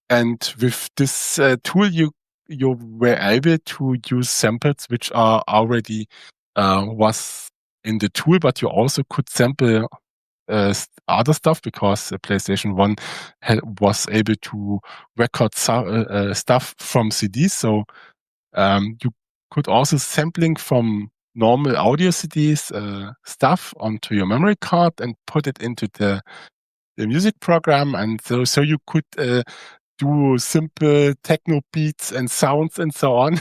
And with this tool, you were able to use samples which are already was in the tool, but you also could sample other stuff because the PlayStation 1 was able to record stuff from CDs. So you could also sampling from normal audio CDs stuff onto your memory card and put it into the music program. And so you could do simple techno beats and sounds and so on.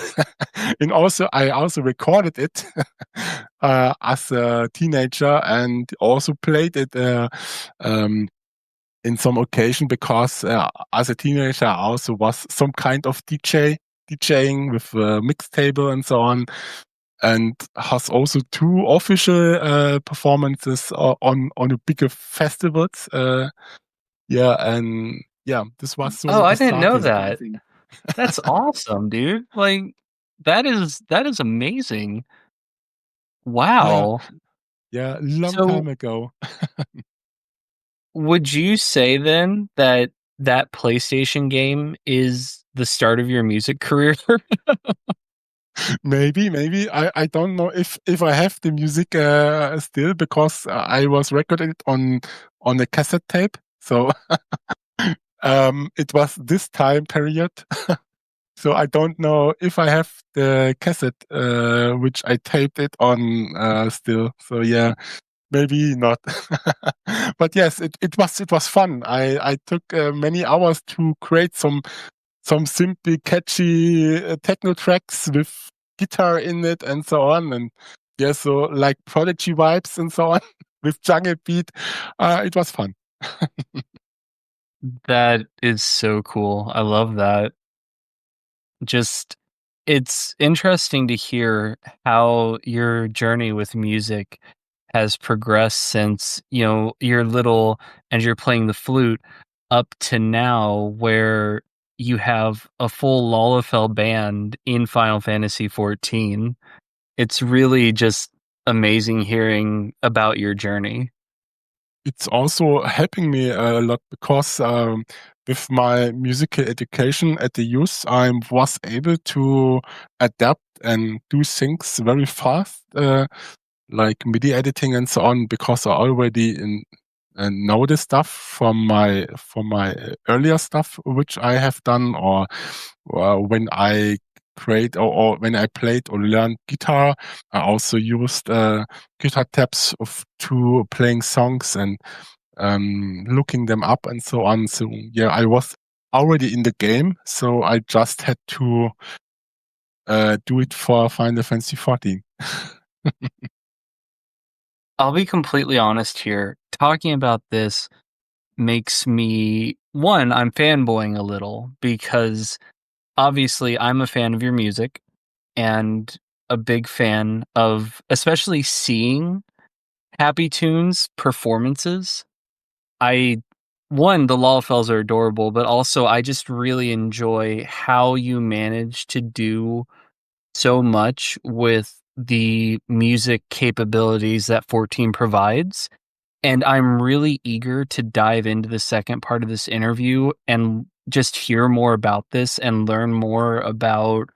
And also, I also recorded it as a teenager and also played it in some occasion because as a teenager, I also was some kind of DJing with a mix table and so on, and has also 2 official performances on a bigger festivals. Yeah, and yeah, this was so Oh, the I didn't know starting that. thing. That's awesome, dude. Like that is amazing. Yeah, Wow. yeah, long So time ago. would you say then that that PlayStation game is the start of your music career? Maybe. I don't know if I have the music still because I was recorded on a cassette tape. So it was this time period. So I don't know if I have the cassette which I taped it on still. So yeah, maybe not. But yes, it was fun. I took many hours to create some simply catchy techno tracks with guitar in it and so on, and yeah, so like Prodigy vibes and so on with jungle beat. It was fun. That is so cool. I love that. Just it's interesting to hear how your journey with music has progressed since, you're little and you're playing the flute up to now where you have a full lalafell band in Final Fantasy XIV. It's really just amazing hearing about your journey. It's also helping me a lot because with my musical education at the youth, I was able to adapt and do things very fast, like MIDI editing and so on, because I already know the stuff from my earlier stuff which I have done, or when I create or when I played or learned guitar, I also used guitar tabs to playing songs and looking them up and so on. So yeah, I was already in the game, so I just had to do it for Final Fantasy XIV. I'll be completely honest here. Talking about this makes me, one, I'm fanboying a little because obviously I'm a fan of your music and a big fan of especially seeing Happy Tunes performances. The Lawfells are adorable, but also I just really enjoy how you manage to do so much with the music capabilities that 14 provides. And I'm really eager to dive into the second part of this interview and just hear more about this and learn more about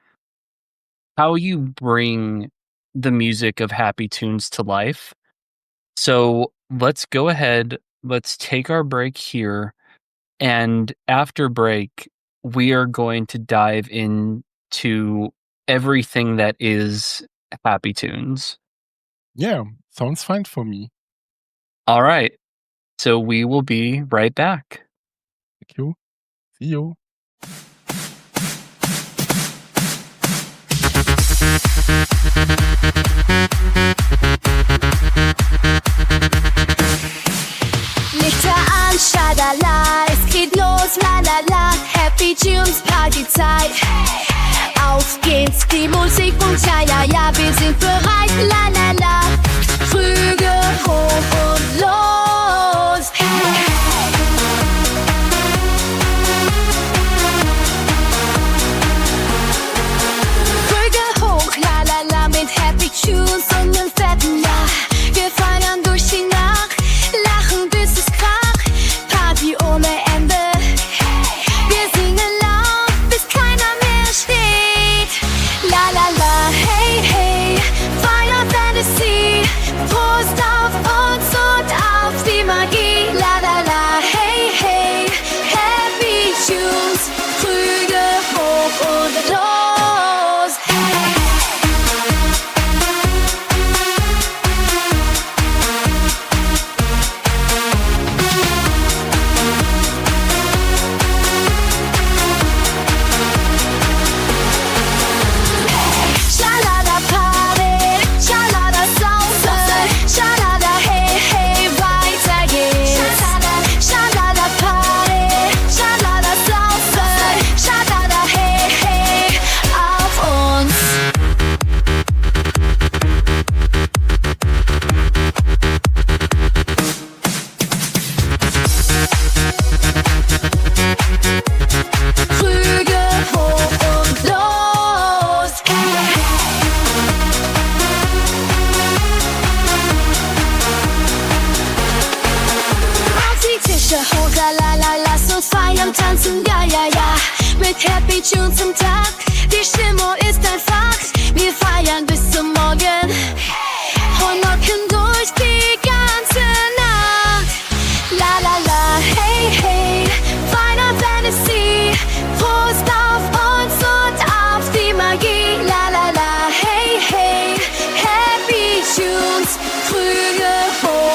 how you bring the music of Happy Tunes to life. So let's go ahead, let's take our break here. And after break, we are going to dive into everything that is Happy Tunes. Yeah, sounds fine for me. All right. So we will be right back. Thank you. See you. Lichter an, Schadala, es geht los, la la la, Happy Tunes, Partyzeit. Auf geht's, die Musik und ja, ja, ja, wir sind bereit, la la la. Krüge hoch und los. Krüge hoch, la la la, mit Happy Tunes und nem fetten Ja. Wir feiern durch die Nacht, lachen bis es kracht, Party ohne Ende. Wir singen laut, bis keiner mehr steht. La la la, hey hey, Final Fantasy, Prost auf uns und auf die Magie. La la la, hey hey, Happy Tunes, Krüge hoch und los. Schalala Party, Schalala Saufen, Schalala hey hey, weiter geht's. Schalala Party, Schalala Saufen, Schalala hey hey, auf uns. Krüge hoch und los. Auf die Tische hoch, la la la, lass uns feiern, tanzen, ja ja ja. Mit Happy Tunes zum Tag, die Stimmung ist ein Fakt. Wir feiern bis zum Morgen und rocken durch die ganze Nacht. La la la, hey hey, Final Fantasy, Prost auf uns und auf die Magie. La la la, hey hey, Happy Tunes, Krüge hoch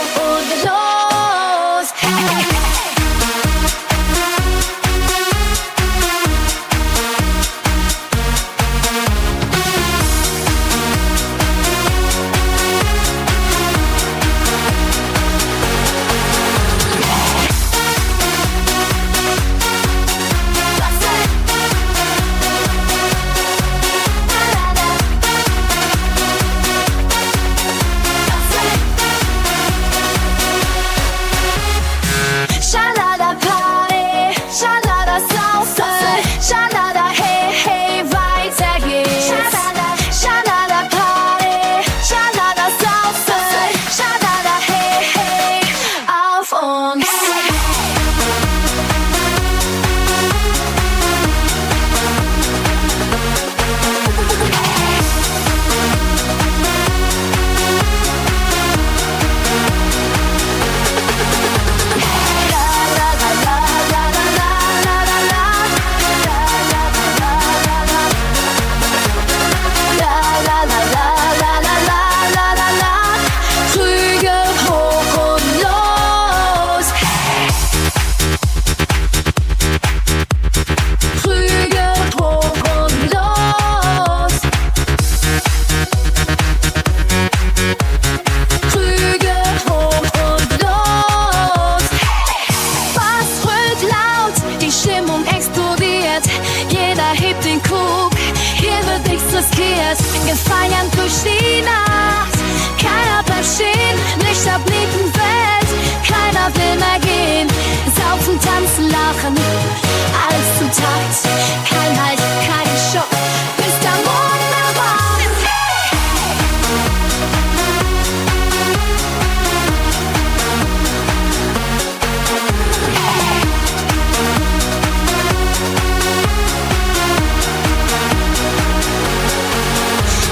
maskiert, gefeiert durch die Nacht. Keiner bleibt stehen, Lichter blieben Welt, keiner will mehr gehen. Saufen, tanzen, lachen, alles zum Takt. Kein Halt, kein Schock, bis der Morgen erwacht.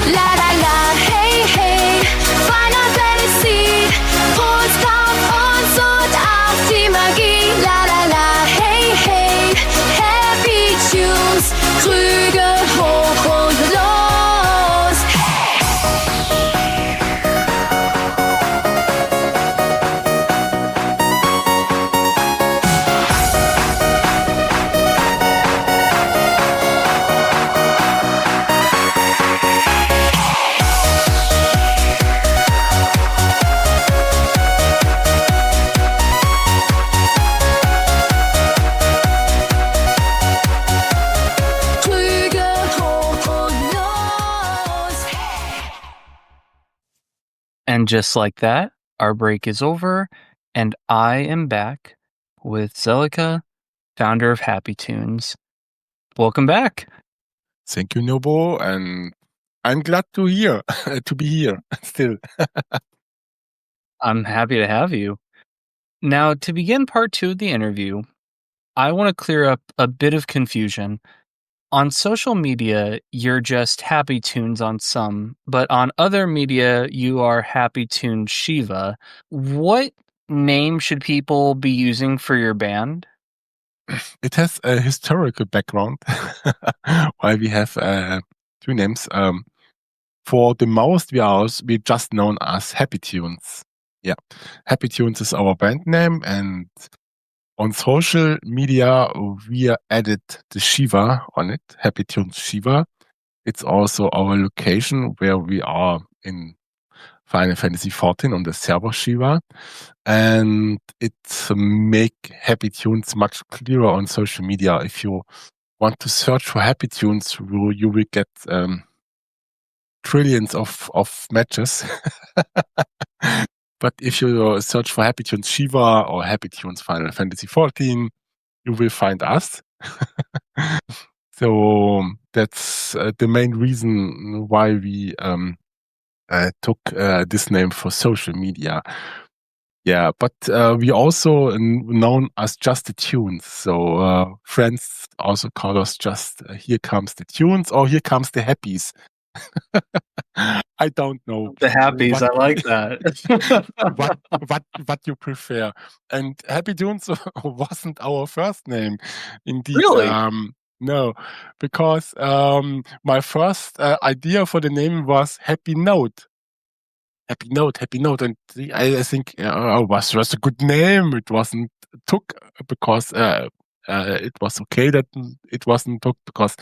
La la la, hey hey, Final Fantasy, Puls auf uns und auf die Magie. La la la, hey hey, Happy Tunes, Krüge hoch und los. Krüge hoch und los. And just like that, our break is over, and I am back with Zelika, founder of Happy Tunes. Welcome back. Thank you, Nobo, and I'm glad to be here still. I'm happy to have you. Now, to begin part 2 of the interview, I want to clear up a bit of confusion. On social media, you're just Happy Tunes on some, but on other media, you are Happy Tunes Shiva. What name should people be using for your band? It has a historical background. Why we have 2 names. For the most, we just known as Happy Tunes. Yeah, Happy Tunes is our band name, and on social media we added the Shiva on it, Happy Tunes Shiva. It's also our location where we are in Final Fantasy XIV on the server Shiva, and it make Happy Tunes much clearer on social media. If you want to search for Happy Tunes, you will get trillions of matches. But if you search for Happy Tunes Shiva or Happy Tunes Final Fantasy XIV, you will find us. So that's the main reason why we took this name for social media. Yeah, but we also known as just the Tunes. So friends also call us just Here Comes the Tunes or Here Comes the Happies. I don't know. The Happies, I like that. what you prefer. And Happy Tunes wasn't our first name. Indeed. Really? No, because my first idea for the name was Happy Note. Happy Note. And I think it was a good name. It wasn't took because it was okay that it wasn't took because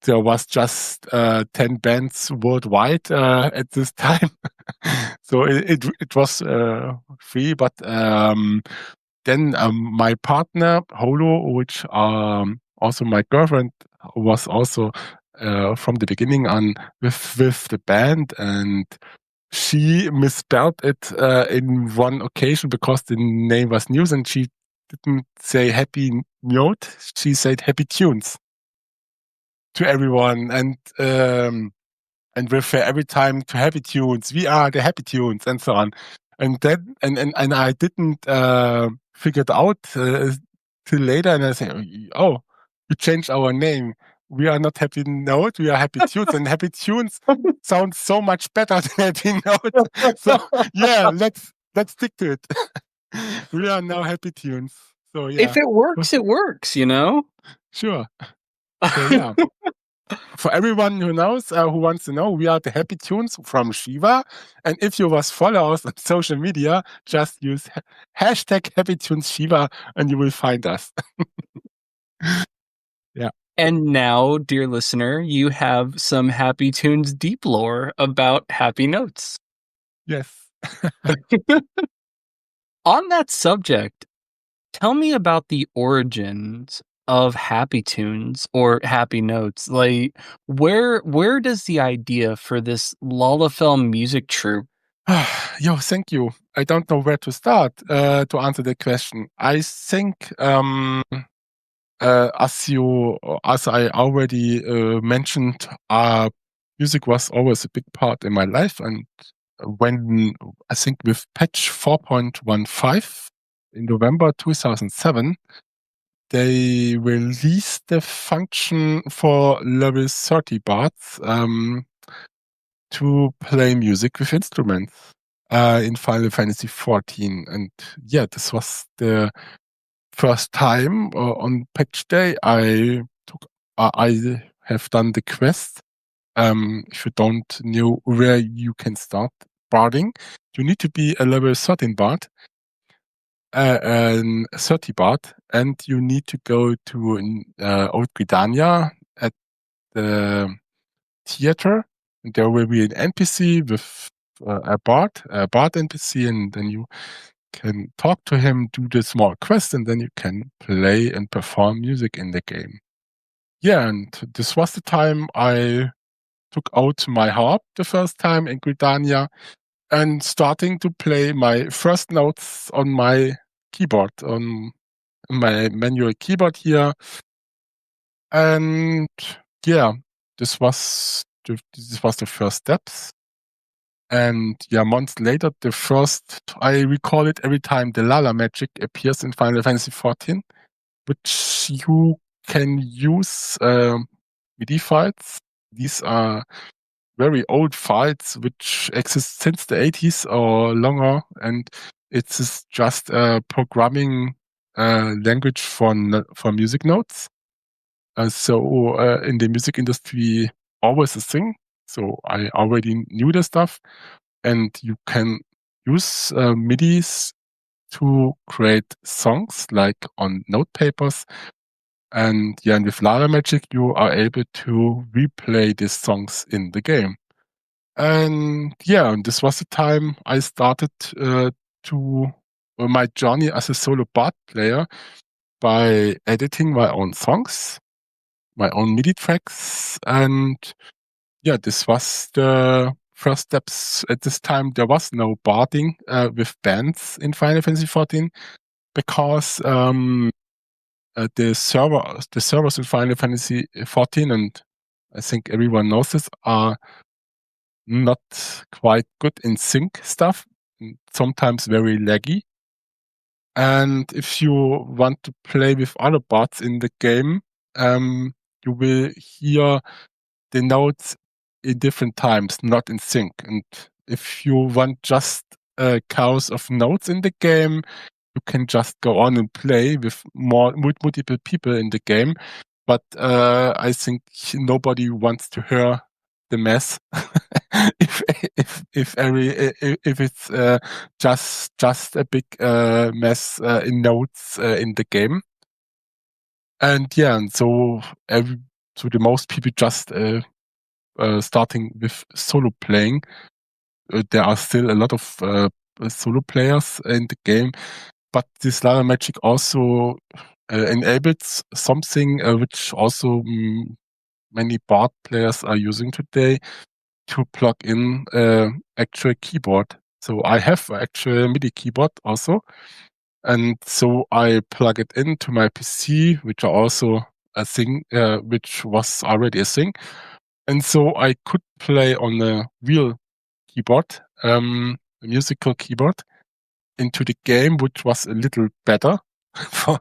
there was just 10 bands worldwide at this time. So it was free. But then my partner, Holo, which also my girlfriend, was also from the beginning on with the band, and she misspelled it in one occasion because the name was news, and she didn't say Happy Note, she said Happy Tunes to everyone, and refer every time to Happy Tunes. We are the Happy Tunes, and so on. And then and I didn't figure it out till later, and I say, oh, you changed our name. We are not Happy Note, we are Happy Tunes, and Happy Tunes sounds so much better than Happy Note. So yeah, let's stick to it. We are now Happy Tunes. So yeah. If it works, it works, you know? Sure. So yeah. For everyone who knows, who wants to know, we are the Happy Tunes from Shiva. And if you was follow us on social media, just use hashtag Happy Tunes Shiva and you will find us. Yeah. And now, dear listener, you have some Happy Tunes deep lore about Happy Notes. Yes. On that subject, tell me about the origins of happy tunes or happy notes. Like, where does the idea for this lalafell music troupe? Yo, thank you. I don't know where to start to answer the question. I think, as I already mentioned, music was always a big part in my life, and when I think with patch 4.15 in November 2007, they released the function for level 30 bards to play music with instruments in Final Fantasy XIV. And yeah, this was the first time on patch day I have done the quest. If you don't know where you can start barding, you need to be a level 13 bard, and 30 bard, and you need to go to Old Gridania at the theater. There will be an NPC with a bard NPC, and then you can talk to him, do the small quest, and then you can play and perform music in the game. Yeah, and this was the time I took out my harp the first time in Gridania and starting to play my first notes on my keyboard, on my manual keyboard here. And yeah, this was the first steps. And yeah, months later, I recall it every time the Lala magic appears in Final Fantasy XIV, which you can use MIDI files. These are very old files which exist since the 80s or longer, and it's just a programming language for music notes. So in the music industry, always a thing. So I already knew the stuff, and you can use MIDIs to create songs like on note papers. And yeah, and with Lala Magic, you are able to replay these songs in the game. And yeah, and this was the time I started my journey as a solo bard player by editing my own songs, my own MIDI tracks, and yeah, this was the first steps. At this time, there was no barding with bands in Final Fantasy XIV because the servers in Final Fantasy XIV, and I think everyone knows this, are not quite good in sync stuff, sometimes very laggy. And if you want to play with other bards in the game, you will hear the notes in different times, not in sync. And if you want just a chaos of notes in the game, you can just go on and play with multiple people in the game. But I think nobody wants to hear the mess if it's just a big mess in notes in the game. And yeah, and so the most people just starting with solo playing. There are still a lot of solo players in the game, but this Lala Magic also enables something which also many bard players are using today, to plug in actual keyboard. So I have actual MIDI keyboard also, and so I plug it into my PC, which are also a thing, which was already a thing. And so I could play on a real keyboard, a musical keyboard, into the game, which was a little better, for,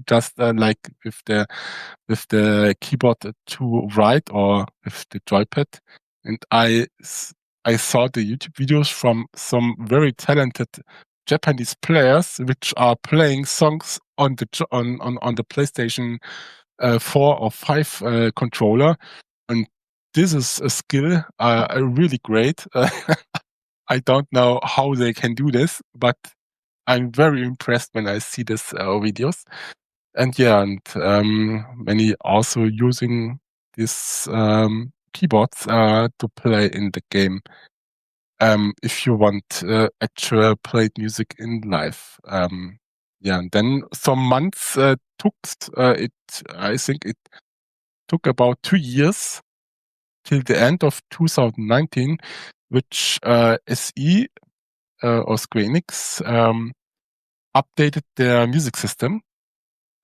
just like with the keyboard to write or with the joypad. And I saw the YouTube videos from some very talented Japanese players which are playing songs on the PlayStation 4 or 5 controller, and this is a skill really great. I don't know how they can do this, but I'm very impressed when I see these videos. And yeah, and many also using these keyboards to play in the game. If you want actual played music in live. yeah, and then some months took it. I think it took about 2 years till the end of 2019, which SE or Square Enix updated their music system,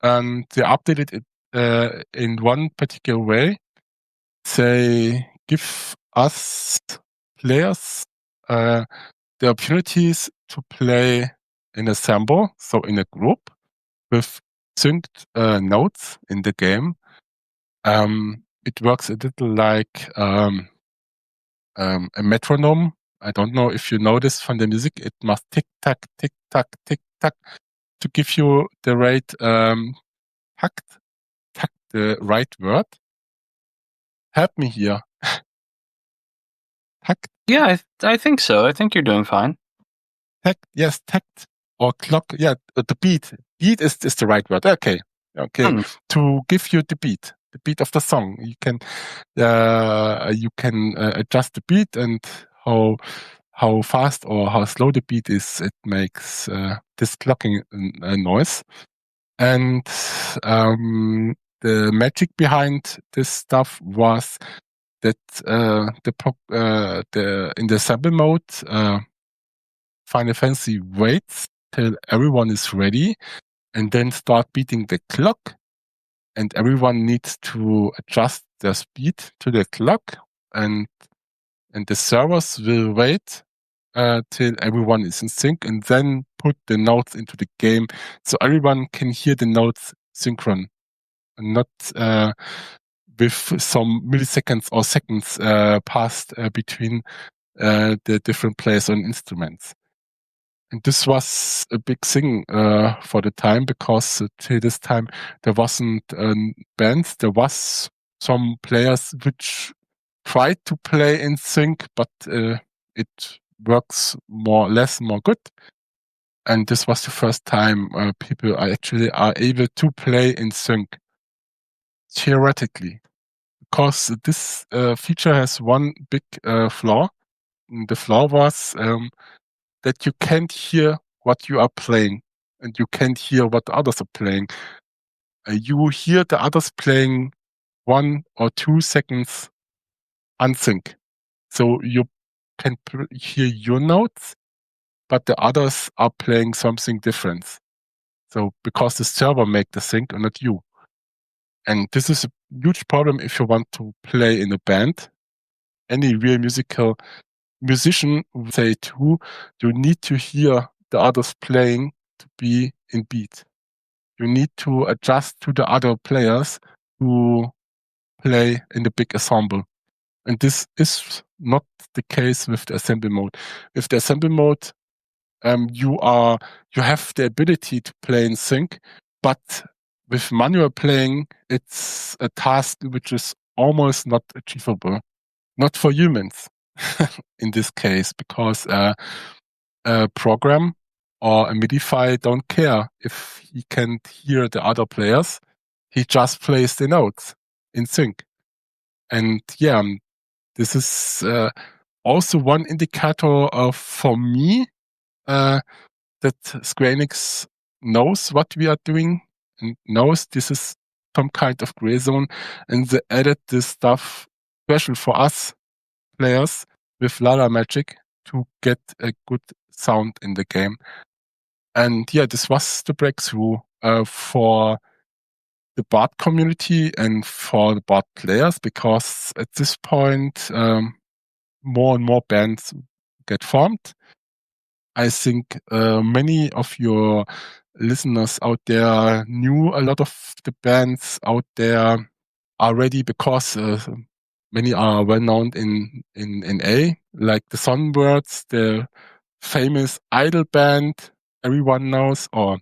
and they updated it in one particular way. They give us players the opportunities to play in a sample, so in a group with synced notes in the game. It works a little like a metronome. I don't know if you notice from the music, it must tick tack, tick tack, tick tack to give you the right takt, the right word. Help me here. Takt. Yeah, I think so. I think you're doing fine. Takt, yes, takt or clock. Yeah, the beat. Beat is the right word. Okay. To give you the beat of the song. You can adjust the beat and how fast or how slow the beat is. It makes this clocking noise. And the magic behind this stuff was that in the sample mode, Final Fantasy waits till everyone is ready and then start beating the clock. And everyone needs to adjust their speed to the clock, and the servers will wait till everyone is in sync, and then put the notes into the game so everyone can hear the notes synchron, and not with some milliseconds or seconds passed between the different players on instruments. And this was a big thing for the time, because till this time there wasn't bands. There was some players which tried to play in sync, but it works more good. And this was the first time people are able to play in sync, theoretically. Because this feature has one big flaw. The flaw was that you can't hear what you are playing, and you can't hear what the others are playing. You hear the others playing 1 or 2 seconds unsync. So you can hear your notes, but the others are playing something different. So because the server make the sync and not you. And this is a huge problem if you want to play in a band. Any real musician would say too, you need to hear the others playing to be in beat. You need to adjust to the other players who play in the big ensemble. And this is not the case with the assembly mode. With the assembly mode, you have the ability to play in sync, but with manual playing, it's a task which is almost not achievable. Not for humans. In this case, because a program or a MIDI file don't care if he can't hear the other players. He just plays the notes in sync. And yeah, this is also one indicator for me that Square Enix knows what we are doing and knows this is some kind of gray zone, and they added this stuff special for us players with Lala Magic to get a good sound in the game. And yeah, this was the breakthrough for the Bard community and for the Bard players, because at this point, more and more bands get formed. I think many of your listeners out there knew a lot of the bands out there already, because many are well known in NA, like the Sunbirds, the famous Idol band everyone knows, or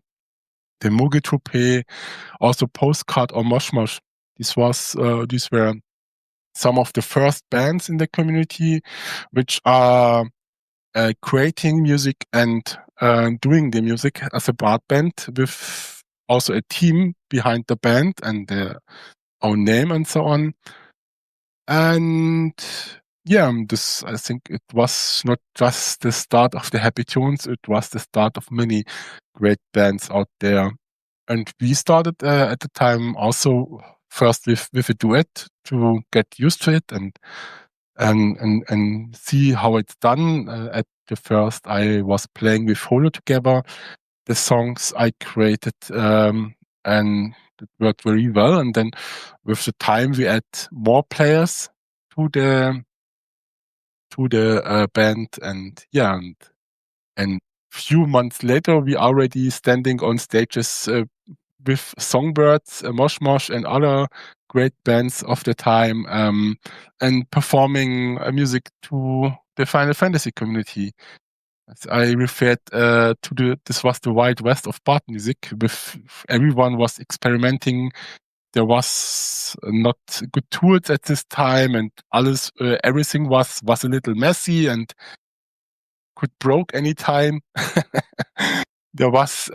the Mugi Troupe, also Postcard or Mosh Mosh. These were some of the first bands in the community which are creating music and doing the music as a Bard band, with also a team behind the band and their own name and so on. And I think it was not just the start of the Happy Tunes, it was the start of many great bands out there. And we started at the time also first with a duet to get used to it and see how it's done. At the first, I was playing with Holo together, the songs I created, and it worked very well. And then with the time, we add more players to the band, and few months later, we already standing on stages with Songbirds, Mosh Mosh, and other great bands of the time, and performing music to the Final Fantasy community. As I referred this was the Wild West of part music, with everyone was experimenting. There was not good tools at this time, and everything was a little messy and could broke anytime. There was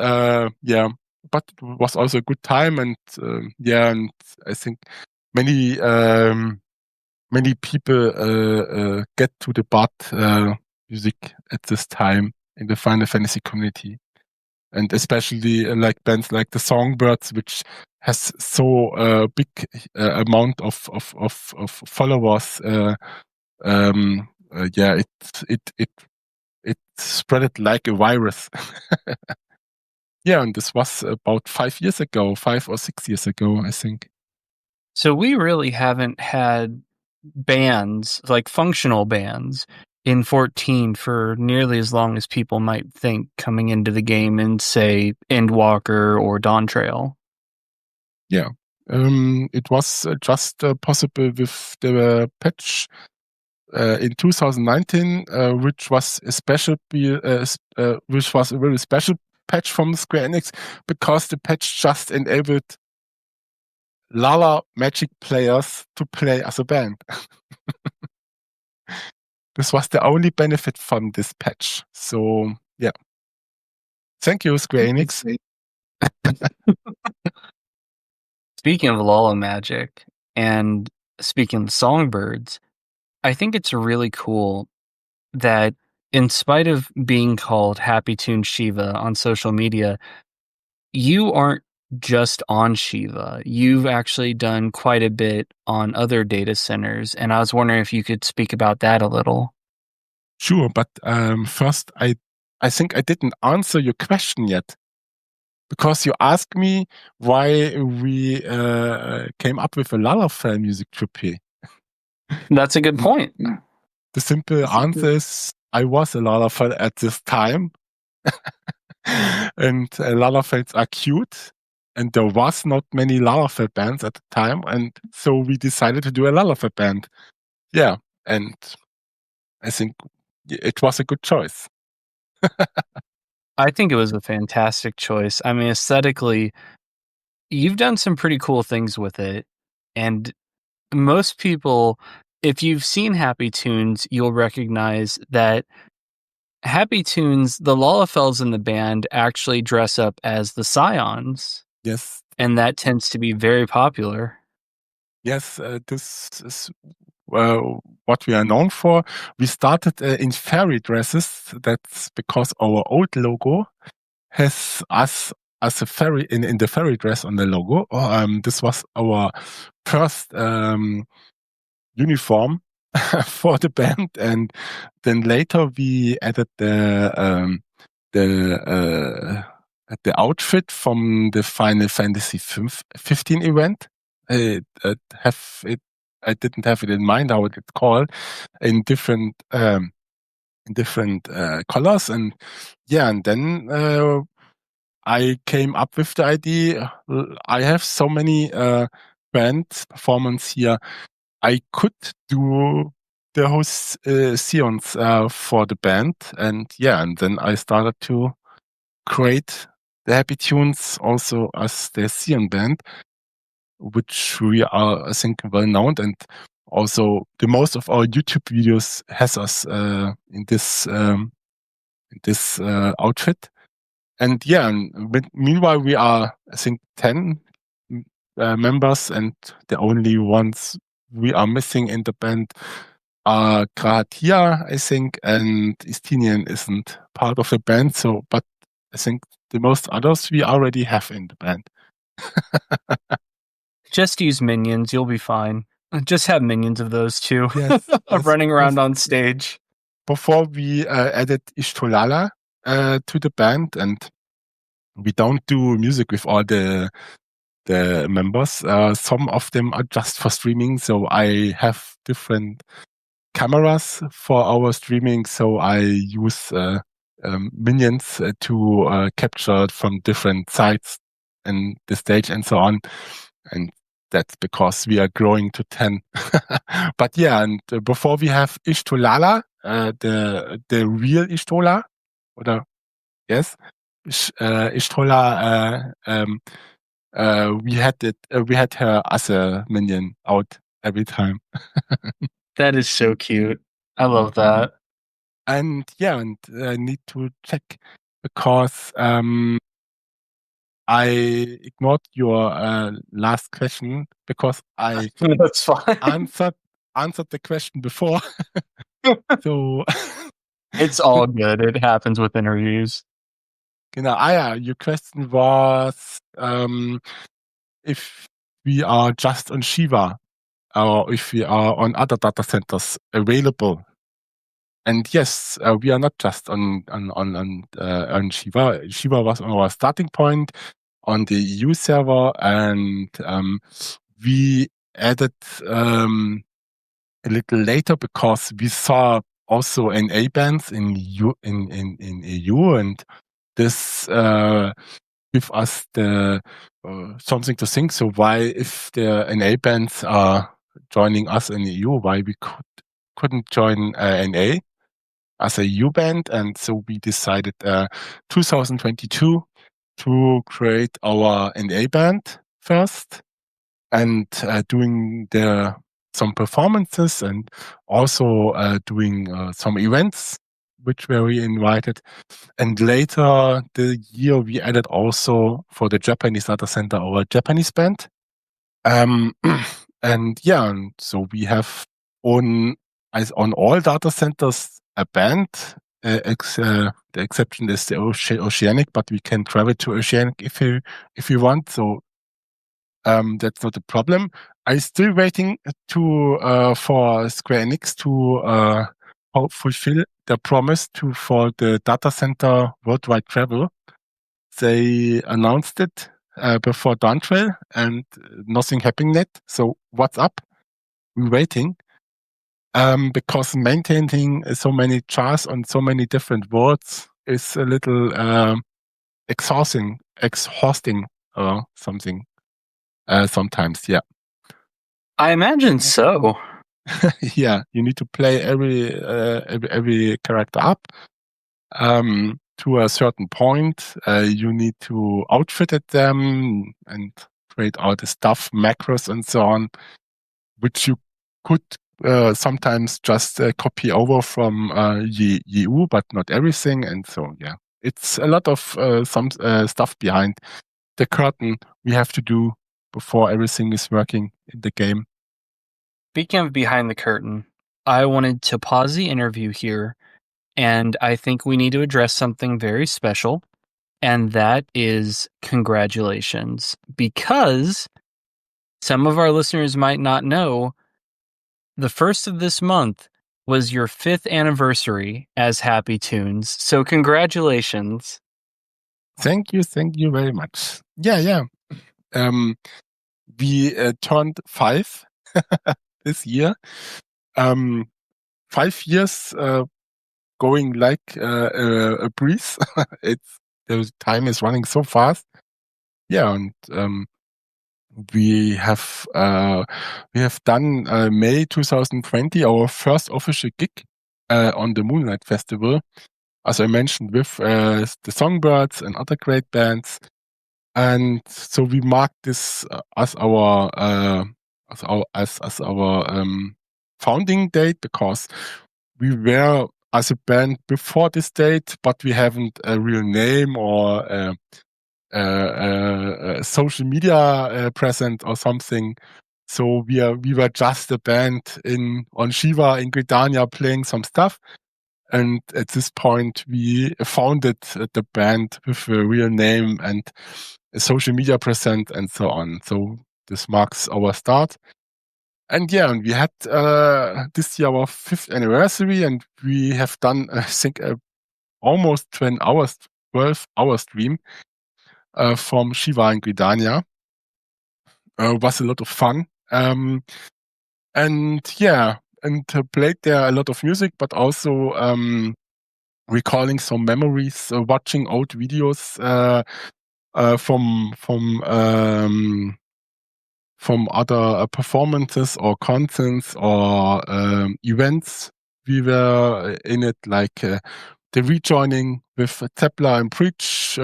but it was also a good time, and and I think many people get to the Bart music at this time in the Final Fantasy community, and especially like bands like the Songbirds, which has so big amount of followers. It spread it like a virus. And this was about 5 years ago, 5 or 6 years ago, I think. So we really haven't had bands, like functional bands, in 14 for nearly as long as people might think coming into the game in, say, Endwalker or Dawn Trail. Yeah. It was just possible with the patch in 2019, which was a very special patch from Square Enix, because the patch just enabled Lala Magic players to play as a band. This was the only benefit from this patch. So, yeah. Thank you, Square Enix. Speaking of Lala Magic and speaking of Songbirds, I think it's really cool that in spite of being called Happy Tune Shiva on social media, you aren't just on Shiva. You've actually done quite a bit on other data centers, and I was wondering if you could speak about that a little. Sure, but first, I think I didn't answer your question yet, because you asked me why we came up with a lalafell music troupe. That's a good point. The simple answer is I was a lalafell at this time, and lalafells are cute, and there was not many lalafell bands at the time, and so we decided to do a lalafell band. Yeah, and I think it was a good choice. I think it was a fantastic choice. I mean, aesthetically, you've done some pretty cool things with it, and most people, if you've seen Happy Tunes, you'll recognize that Happy Tunes, the Lalafells in the band actually dress up as the Scions. Yes. And that tends to be very popular. Yes, this is what we are known for. We started in fairy dresses. That's because our old logo has us as a fairy in the fairy dress on the logo. This was our first uniform for the band, and then later we added the outfit from the Final Fantasy XV event. I didn't have it in mind how it's called, in different colors, and then I came up with the idea. I have so many band performance here. I could do the whole Sions for the band, and then I started to create the Happy Tunes also as the Sion band, which we are, I think, well known, and also the most of our YouTube videos has us in this outfit. And meanwhile we are, I think, 10 members, and the only ones we are missing in the band Kratia, I think, and Istinian isn't part of the band. So, but I think the most others we already have in the band. Just use minions, you'll be fine. Just have minions of those two Yes, yes. running around on stage. Before we added Ishtolala to the band, and we don't do music with all the members. Some of them are just for streaming, so I have different cameras for our streaming. So I use minions to capture from different sides and the stage and so on. And that's because we are growing to 10. But yeah, and before we have Ishtolala, the real Ishtola, oder yes, Ishtola, we had her as a minion out every time. That is so cute. I love that. And yeah, and I need to check because I ignored your last question because I That's fine. answered the question before. So It's all good. It happens with interviews. genau. Ja, your question was if we are just on Shiva or if we are on other data centers available. And yes, we are not just on Shiva. Shiva was our starting point on the EU server, and we added a little later because we saw also NA bands in EU, and this give us the something to think. So why, if the NA bands are joining us in EU, why we couldn't join NA as a EU band? And so we decided 2022 to create our NA band first, and doing some performances and also doing some events which were we invited. And later the year we added also for the Japanese data center our Japanese band. And yeah, and so we have on all data centers a band. The exception is the Oceanic, but we can travel to Oceanic if you want. So that's not a problem. I'm still waiting for Square Enix to fulfill their promise for the data center worldwide travel. They announced it before Dawntrail, and nothing happened yet. So what's up? We're waiting. Because maintaining so many charts on so many different words is a little exhausting or something. Sometimes, yeah. I imagine so. Yeah, you need to play every character up to a certain point. You need to outfit them and create all the stuff, macros and so on, which you could sometimes just copy over from EU, but not everything. And so, yeah, it's a lot of some stuff behind the curtain we have to do before everything is working in the game. Speaking of behind the curtain, I wanted to pause the interview here, and I think we need to address something very special, and that is congratulations. Because some of our listeners might not know, the 1st of this month was your 5th anniversary as Happy Tunes. So congratulations. Thank you very much. Yeah. We turned 5 this year. 5 years going like a breeze. The time is running so fast. Yeah, and we have done May 2020 our first official gig on the Moonlight Festival, as I mentioned, with the Songbirds and other great bands. And so we marked this as our founding date, because we were as a band before this date, but we haven't a real name or social media present or something. So we were just a band on Shiva in Gridania playing some stuff. And at this point, we founded the band with a real name and a social media presence and so on. So this marks our start. And yeah, and we had this year our 5th anniversary, and we have done, I think, almost 12 hour stream from Shiva in Gridania. Was a lot of fun. And yeah, and played there a lot of music, but also recalling some memories, watching old videos from other performances or concerts or events. We were in it, like the rejoining with Zeppler and Preach.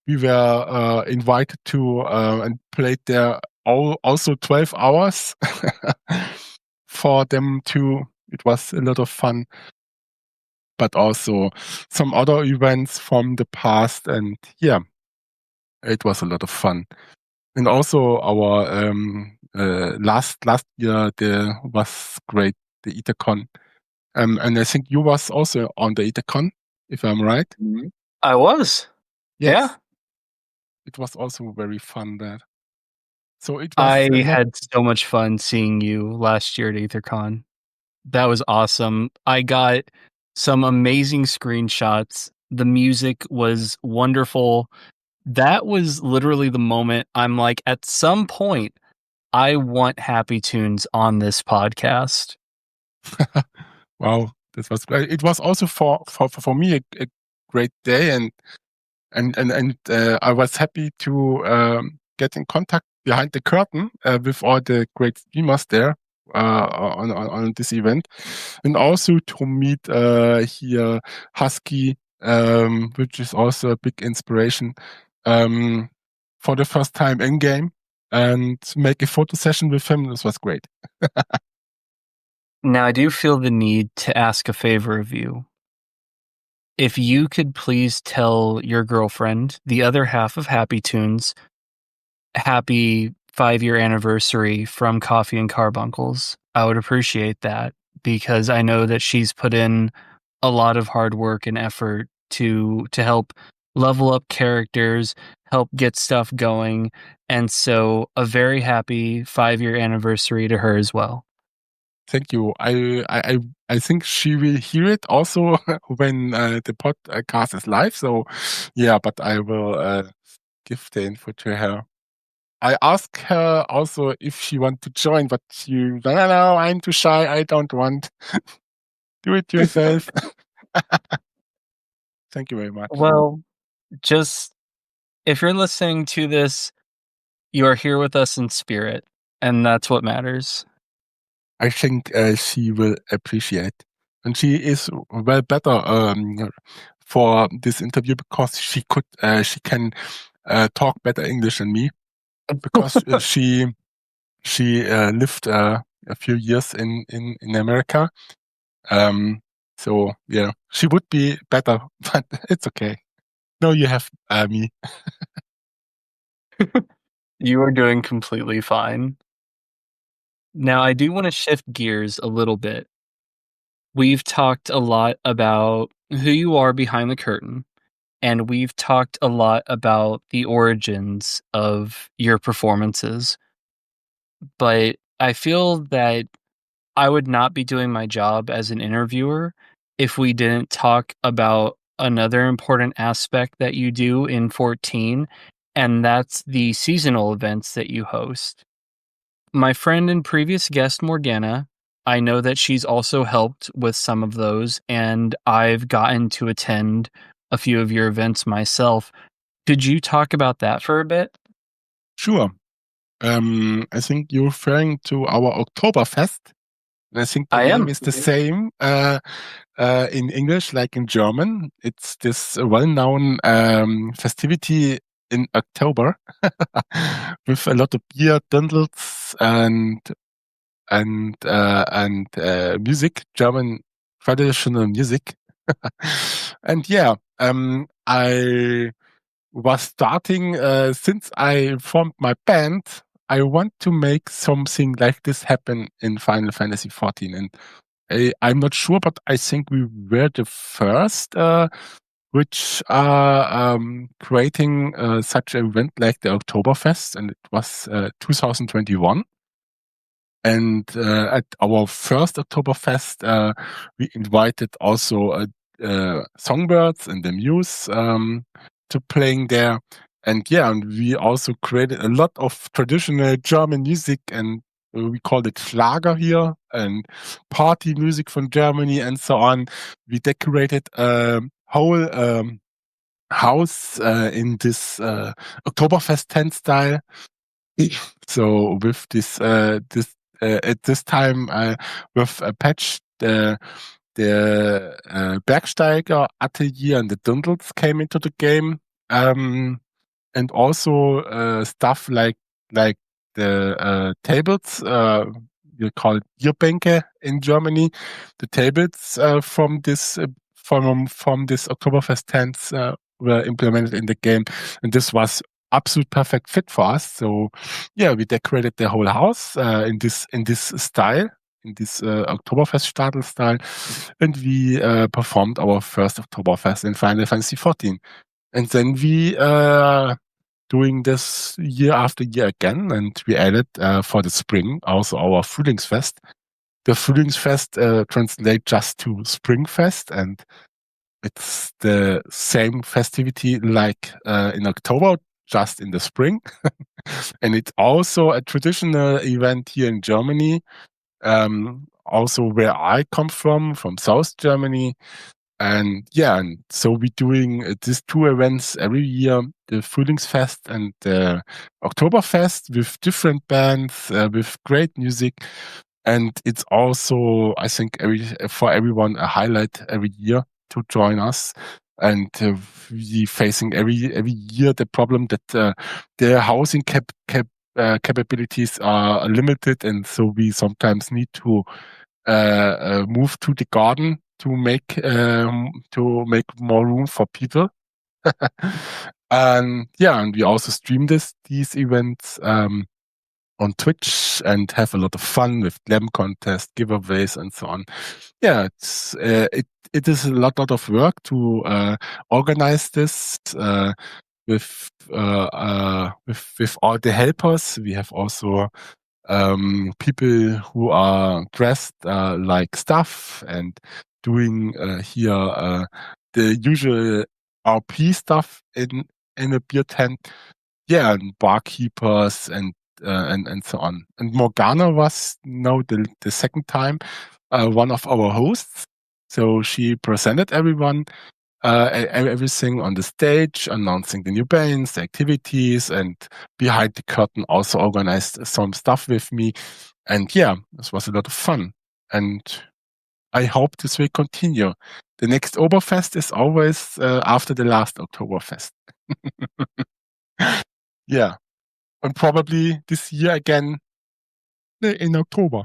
We were invited to and played there also 12 hours for them too. It was a lot of fun, but also some other events from the past. And yeah, it was a lot of fun. And also our last year there was great, the Itacon. And I think you was also on the Itacon, if I'm right. I was. Yes. Yeah. It was also very fun there. So it was. I had so much fun seeing you last year at AetherCon. That was awesome. I got some amazing screenshots. The music was wonderful. That was literally the moment I'm like, at some point, I want Happy Tunes on this podcast. Wow, this was. It was also for me a great day, and I was happy to get in contact behind the curtain with all the great streamers there on this event, and also to meet here Husky, which is also a big inspiration for the first time in game, and make a photo session with him. This was great. Now, I do feel the need to ask a favor of you. If you could please tell your girlfriend, the other half of Happy Tunes, happy 5-year anniversary from Coffee and Carbuncles, I would appreciate that, because I know that she's put in a lot of hard work and effort to help level up characters, help get stuff going, and so a very happy 5-year anniversary to her as well. Thank you. I think she will hear it also when the podcast is live. So yeah, but I will give the info to her. I asked her also if she want to join, but no, I'm too shy. I don't want. Do it yourself. Thank you very much. Well, just if you're listening to this, you are here with us in spirit, and that's what matters. I think she will appreciate, and she is well better for this interview because she can talk better English than me, because she lived a few years in America. So yeah, she would be better, but it's okay. No, you have me. You are doing completely fine. Now, I do want to shift gears a little bit. We've talked a lot about who you are behind the curtain, and we've talked a lot about the origins of your performances. But I feel that I would not be doing my job as an interviewer if we didn't talk about another important aspect that you do in 14, and that's the seasonal events that you host. My friend and previous guest, Morgana, I know that she's also helped with some of those, and I've gotten to attend a few of your events myself. Could you talk about that for a bit? Sure. I think you're referring to our Oktoberfest. And I think the name is the same in English like in German. It's this well-known festivity in October with a lot of beer, dundles, and music, German traditional music. And yeah, I was starting since I formed my band I want to make something like this happen in Final Fantasy XIV. And I'm not sure, but I think we were the first which are creating such an event like the Oktoberfest, and it was 2021. And at our first Oktoberfest, we invited also songbirds and the Muse to playing there. And yeah, and we also created a lot of traditional German music, and we called it Schlager here, and party music from Germany and so on. We decorated a whole house in this Oktoberfest tent style. So with this at this time with a patch the Bergsteiger Atelier and the Dundles came into the game, and also stuff like the tables. You call it Bierbänke in Germany. The tables from this Oktoberfest tents were implemented in the game, and this was absolute perfect fit for us. So yeah, we decorated the whole house in this style, in this Oktoberfest Stadel style, and we performed our first Oktoberfest in Final Fantasy XIV. And then we doing this year after year again, and we added for the spring also our Frühlingsfest. The Frühlingsfest translates just to Springfest, and it's the same festivity like in October, just in the spring. And it's also a traditional event here in Germany, also where I come from South Germany. And yeah, and so we're doing these two events every year, the Frühlingsfest and the Oktoberfest, with different bands, with great music. And it's also, I think, for everyone a highlight every year to join us. And we facing every year the problem that the housing capabilities are limited, and so we sometimes need to move to the garden to make more room for people. And yeah, and we also stream these events on Twitch and have a lot of fun with glam contest, giveaways, and so on. Yeah, it is a lot of work to organize this with all the helpers. We have also people who are dressed like staff and doing here the usual RP stuff in a beer tent. Yeah, and barkeepers and so on. And Morgana was now the second time one of our hosts. So she presented everyone everything on the stage, announcing the new bands, the activities, and behind the curtain also organized some stuff with me. And yeah, this was a lot of fun. And I hope this will continue. The next Oberfest is always after the last Oktoberfest. Yeah. And probably this year again in October.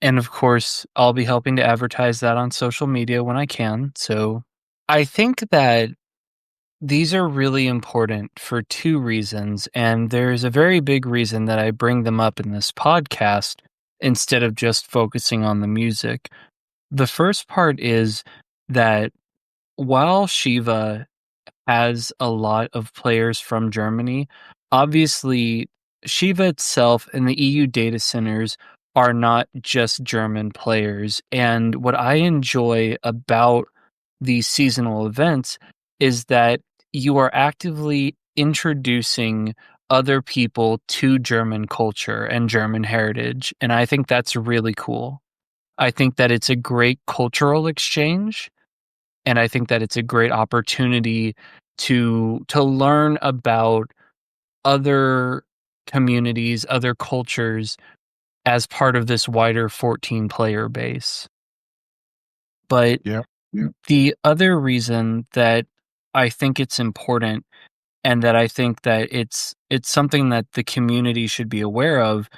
And of course, I'll be helping to advertise that on social media when I can. So I think that these are really important for two reasons. And there's a very big reason that I bring them up in this podcast instead of just focusing on the music. The first part is that while Shiva has a lot of players from Germany, obviously Shiva itself and the EU data centers are not just German players. And what I enjoy about these seasonal events is that you are actively introducing other people to German culture and German heritage. And I think that's really cool. I think that it's a great cultural exchange. And I think that it's a great opportunity to learn about other communities, other cultures as part of this wider 14-player base. But the other reason that I think it's important, and that I think that it's something that the community should be aware of,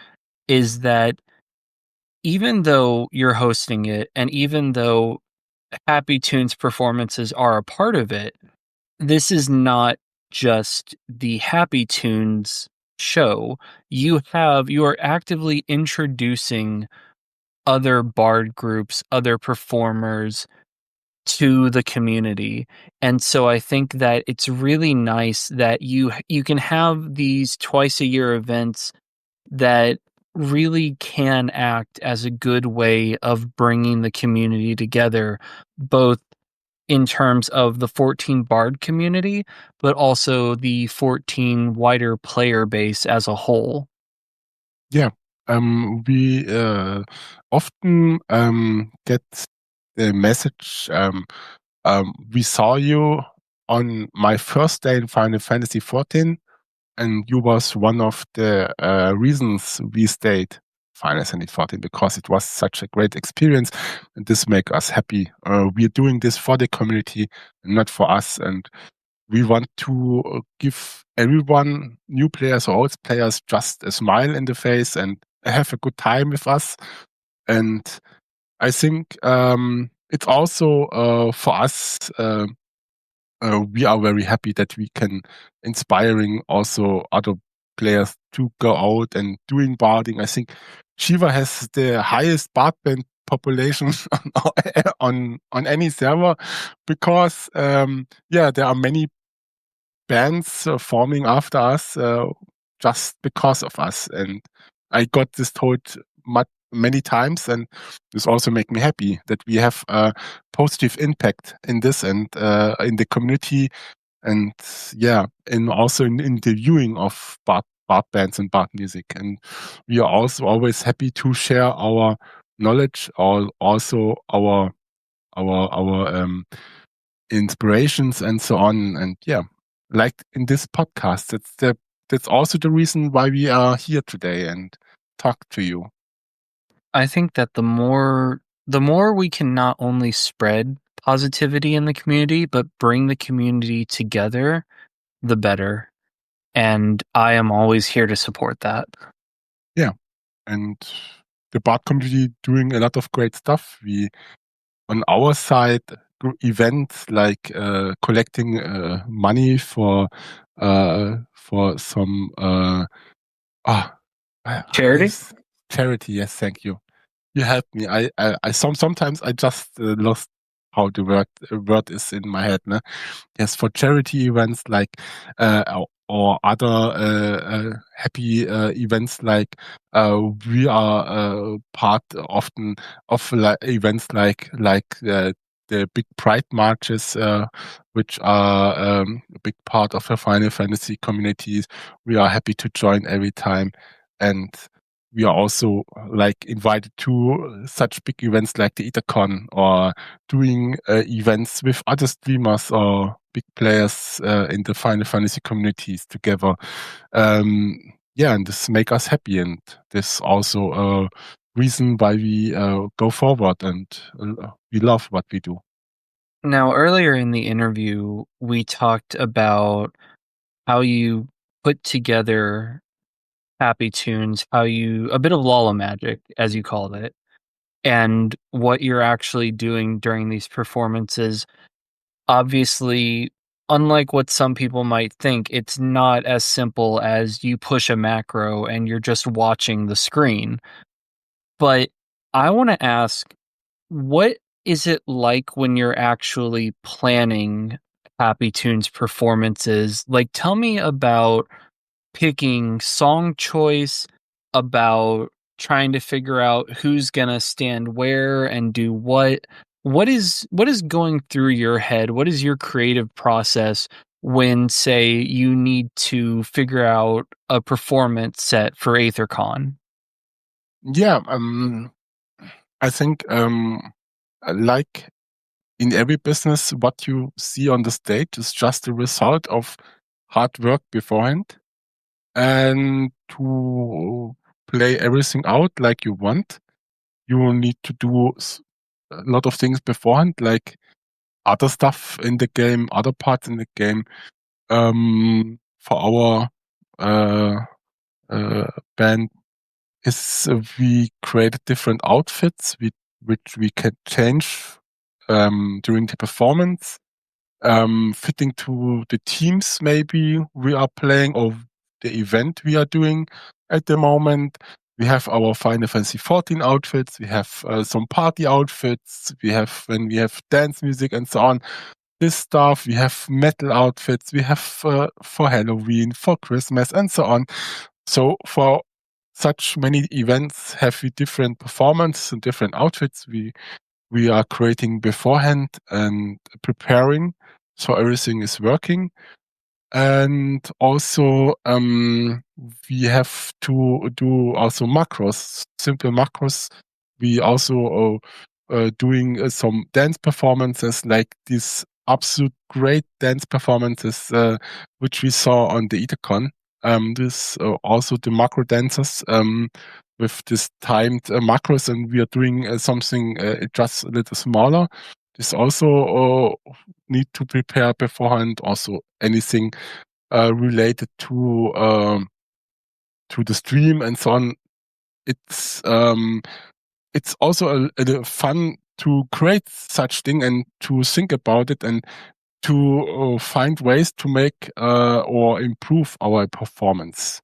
is that even though you're hosting it, and even though Happy Tunes performances are a part of it, this is not just the Happy Tunes show, you are actively introducing other bard groups, other performers to the community. And so I think that it's really nice that you can have these twice a year events that really can act as a good way of bringing the community together, both in terms of the 14 bard community, but also the 14 wider player base as a whole. Yeah. We often get the message, we saw you on my first day in Final Fantasy XIV, and you was one of the reasons we stayed Final Fantasy XIV, because it was such a great experience, and this make us happy. We're doing this for the community, not for us, and we want to give everyone, new players or old players, just a smile in the face and have a good time with us. And I think it's also for us, we are very happy that we can inspiring also other players to go out and doing barding. I think Shiva has the highest bard band population on any server, because there are many bands forming after us just because of us, and I got this told many times, and this also make me happy that we have a positive impact in this and in the community, and and also in the viewing of bard bands and bard music. And we are also always happy to share our knowledge, or also our inspirations and so on. And like in this podcast, that's also the reason why we are here today and talk to you. I think that the more we can not only spread positivity in the community, but bring the community together, the better. And I am always here to support that. Yeah. And the bard community doing a lot of great stuff. We, on our side, events like collecting money for some charity. Charity, yes, thank you. You helped me. I sometimes I just lost how the word is in my head. Ne? Yes, for charity events like or other happy events, like we are part often of events like the big pride marches, which are a big part of the Final Fantasy communities. We are happy to join every time, and we are also like invited to such big events like the Itacon, or doing events with other streamers or big players in the Final Fantasy communities together. And this make us happy, and this also a reason why we go forward, and we love what we do. Now, earlier in the interview, we talked about how you put together happy tunes, a bit of Lala magic, as you called it, and what you're actually doing during these performances. Obviously, unlike what some people might think, it's not as simple as you push a macro and you're just watching the screen. But I want to ask, what is it like when you're actually planning Happy Tunes performances? Like, tell me about picking song choice, about trying to figure out who's gonna stand where and do what. What is going through your head? What is your creative process when, say, you need to figure out a performance set for AetherCon? Yeah, I think like in every business, what you see on the stage is just a result of hard work beforehand. And to play everything out like you want, you will need to do a lot of things beforehand, like other stuff in the game, other parts in the game. For our band, is we created different outfits which we can change during the performance, fitting to the teams maybe we are playing, or the event we are doing at the moment. We have our Final Fantasy XIV outfits. We have some party outfits. When we have dance music and so on. This stuff. We have metal outfits. We have for Halloween, for Christmas, and so on. So for such many events, have we different performance and different outfits we are creating beforehand and preparing, so everything is working. And also, we have to do also macros, simple macros. We also doing some dance performances, like these absolute great dance performances, which we saw on the EtherCon. This also the macro dancers with this timed macros, and we are doing something just a little smaller. This also need to prepare beforehand. Also, anything related to the stream and so on. It's also a fun to create such thing and to think about it and to find ways to make or improve our performance.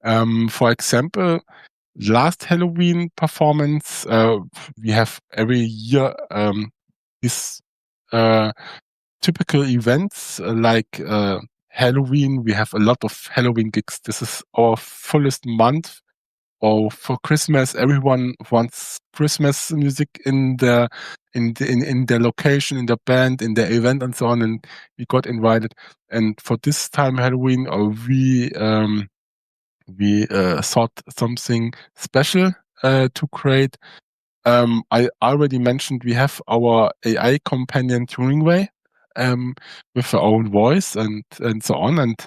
For example, last Halloween performance, we have every year these typical events like Halloween. We have a lot of Halloween gigs. This is our fullest month. Or for Christmas, everyone wants Christmas music in the location, in the band, in the event, and so on. And we got invited. And for this time Halloween, we thought something special to create. I already mentioned we have our AI companion Tuningway with her own voice and so on. And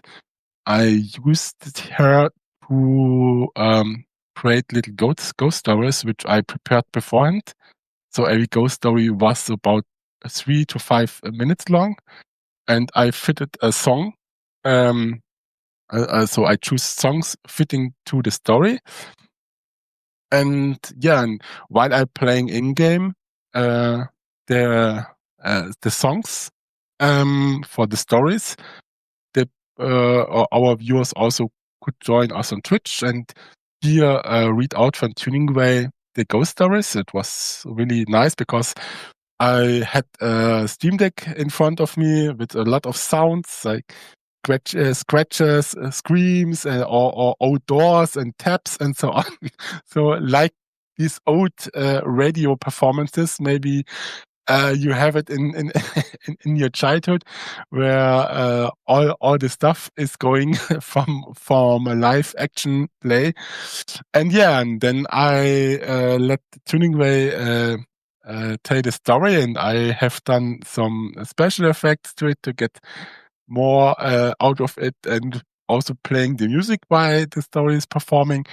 I used her to create little ghost stories, which I prepared beforehand. So every ghost story was about 3 to 5 minutes long, and I fitted a song. So I choose songs fitting to the story. And while I'm playing in game, the songs for the stories, our viewers also could join us on Twitch and hear read out from Tuningway the ghost stories. It was really nice because I had a Steam Deck in front of me with a lot of sounds like scratches, screams, or old doors and taps and so on. So like these old radio performances, maybe you have it in your childhood, where all the stuff is going from a live action play, and then I let Tuningway tell the story, and I have done some special effects to it to get more out of it, and also playing the music while the story is performing,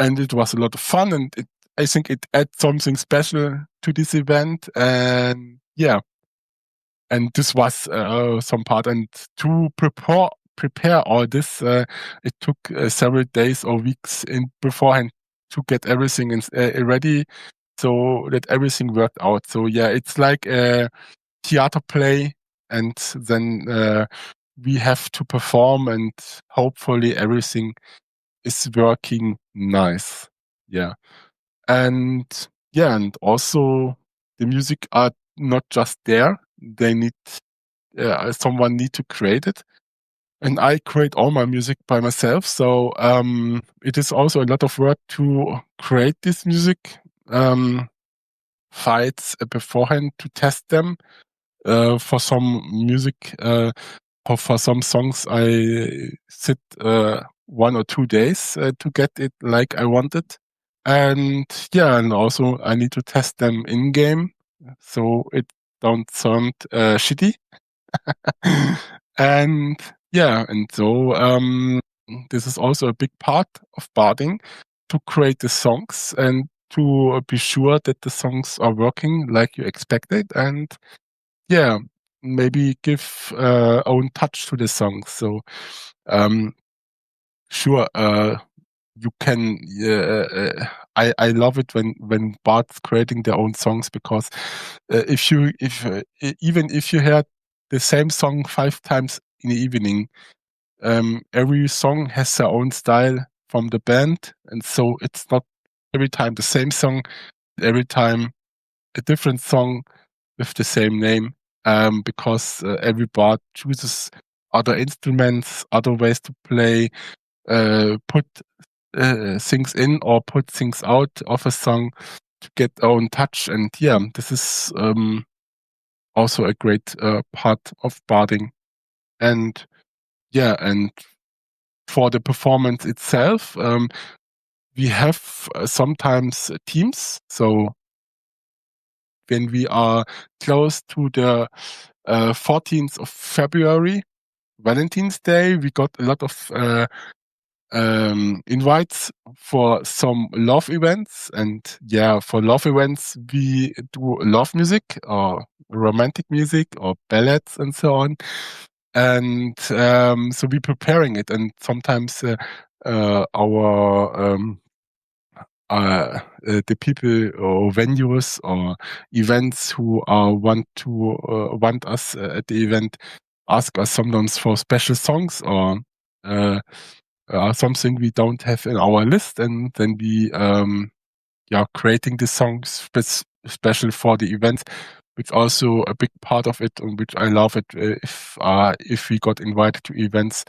and it was a lot of fun, and I think it adds something special to this event, and and this was some part. And to prepare all this, it took several days or weeks beforehand to get everything ready, so that everything worked out. So it's like a theater play, and then we have to perform, and hopefully everything is working nice. And also the music are not just there. They need someone need to create it, and I create all my music by myself. So it is also a lot of work to create this music files beforehand, to test them. For some music, for some songs, I sit 1 or 2 days to get it like I want it. And and also I need to test them in game, so it don't sound shitty. And so this is also a big part of barding, to create the songs and to be sure that the songs are working like you expected, and maybe give own touch to the songs. So sure, you can. I love it when bards creating their own songs, because even if you heard the same song 5 times in the evening, every song has their own style from the band, and so it's not every time the same song, every time a different song with the same name, because every bard chooses other instruments, other ways to play, put things in or put things out of a song to get their own touch. And yeah, this is also a great part of barding. And yeah, and for the performance itself, we have sometimes teams. So when we are close to the 14th of February, Valentine's Day, we got a lot of invites for some love events. And yeah, for love events, we do love music or romantic music or ballads and so on. And so we're preparing it. And sometimes our the people or venues or events who want us at the event ask us sometimes for special songs or something we don't have in our list, and then we creating the songs special for the event, which also a big part of it, and which I love it if we got invited to events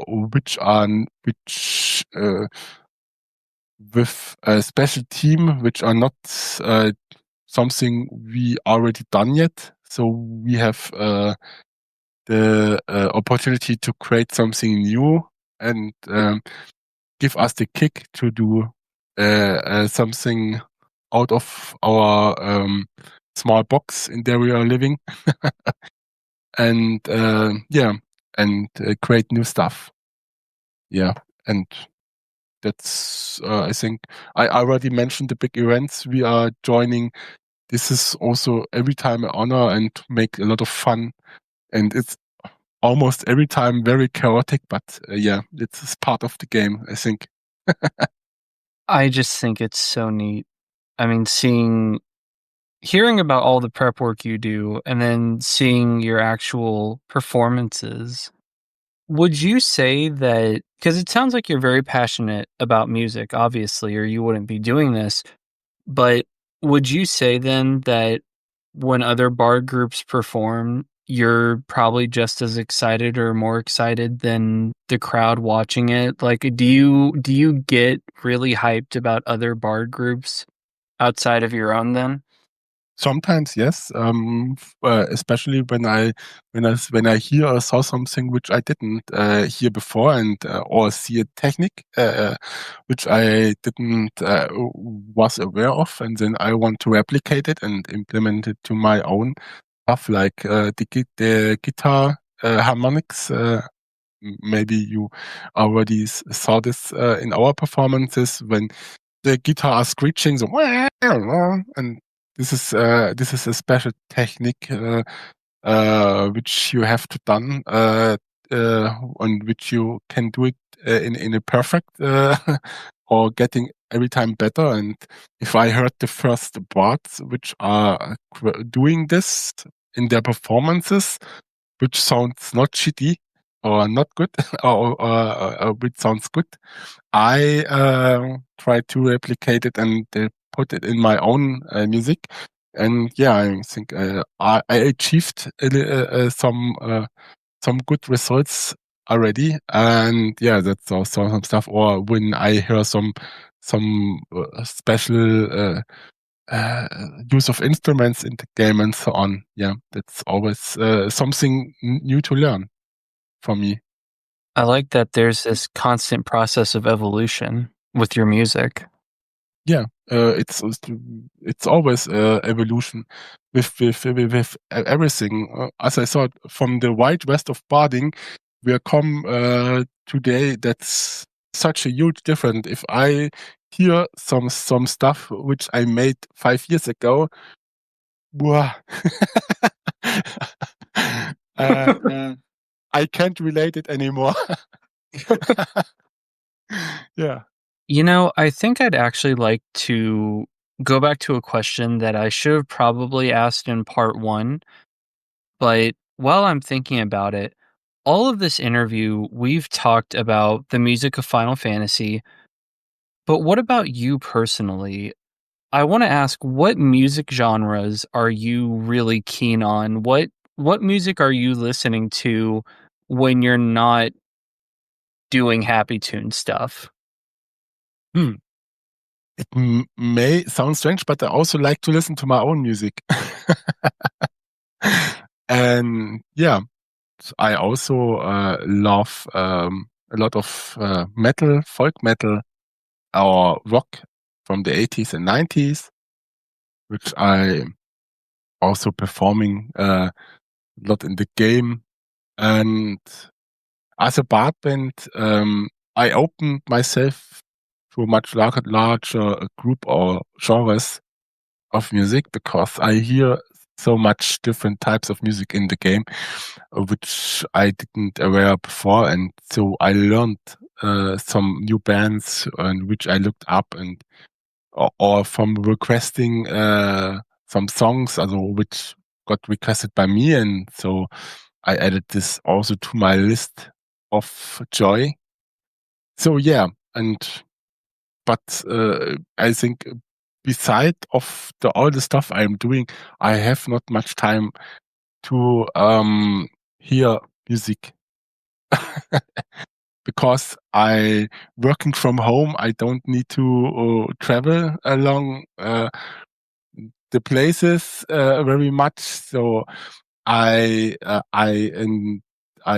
which with a special team, which are not something we already done yet. So we have the opportunity to create something new and give us the kick to do something out of our small box in there we are living, and create new stuff. Yeah, and that's I think I already mentioned the big events we are joining. This is also every time an honor and make a lot of fun, and it's almost every time very chaotic, but it's part of the game, I think. I just think it's so neat. I mean, hearing about all the prep work you do and then seeing your actual performances, would you say that, because it sounds like you're very passionate about music, obviously, or you wouldn't be doing this, but would you say then that when other bard groups perform, you're probably just as excited or more excited than the crowd watching it? Like, do you get really hyped about other bard groups outside of your own then? Sometimes, yes. Especially when I hear or saw something which I didn't hear before, and or see a technique which I didn't was aware of, and then I want to replicate it and implement it to my own stuff, like the guitar harmonics. Maybe you already saw this in our performances when the guitar are screeching, so and this is a special technique which you have to done, on which you can do it in a perfect or getting every time better. And if I heard the first bards which are doing this in their performances, which sounds not shitty or not good, or which sounds good, I try to replicate it and put it in my own music. And yeah, I think I achieved some good results already. And yeah, that's also some stuff. Or when I hear some special use of instruments in the game and so on. Yeah, that's always something new to learn for me. I like that there's this constant process of evolution with your music. Yeah, it's always evolution with everything. As I thought, from the Wild West of barding, we come today. That's such a huge difference. If I hear some stuff which I made 5 years ago, wah, I can't relate it anymore. Yeah. You know, I think I'd actually like to go back to a question that I should have probably asked in part 1, but while I'm thinking about it, all of this interview, we've talked about the music of Final Fantasy, but what about you personally? I want to ask, what music genres are you really keen on? What music are you listening to when you're not doing Happy Tune stuff? Hmm. It may sound strange, but I also like to listen to my own music. And yeah, I also love a lot of metal, folk metal, or rock from the 80s and 90s, which I also performing a lot in the game. And as a bard band, I opened myself to a much larger group or genres of music because I hear so much different types of music in the game, which I didn't aware before, and so I learned some new bands and which I looked up and or from requesting some songs, also which got requested by me, and so I added this also to my list of joy. So yeah, and but I think beside of all the stuff I'm doing, I have not much time to hear music because I working from home. I don't need to travel along the places very much. So and I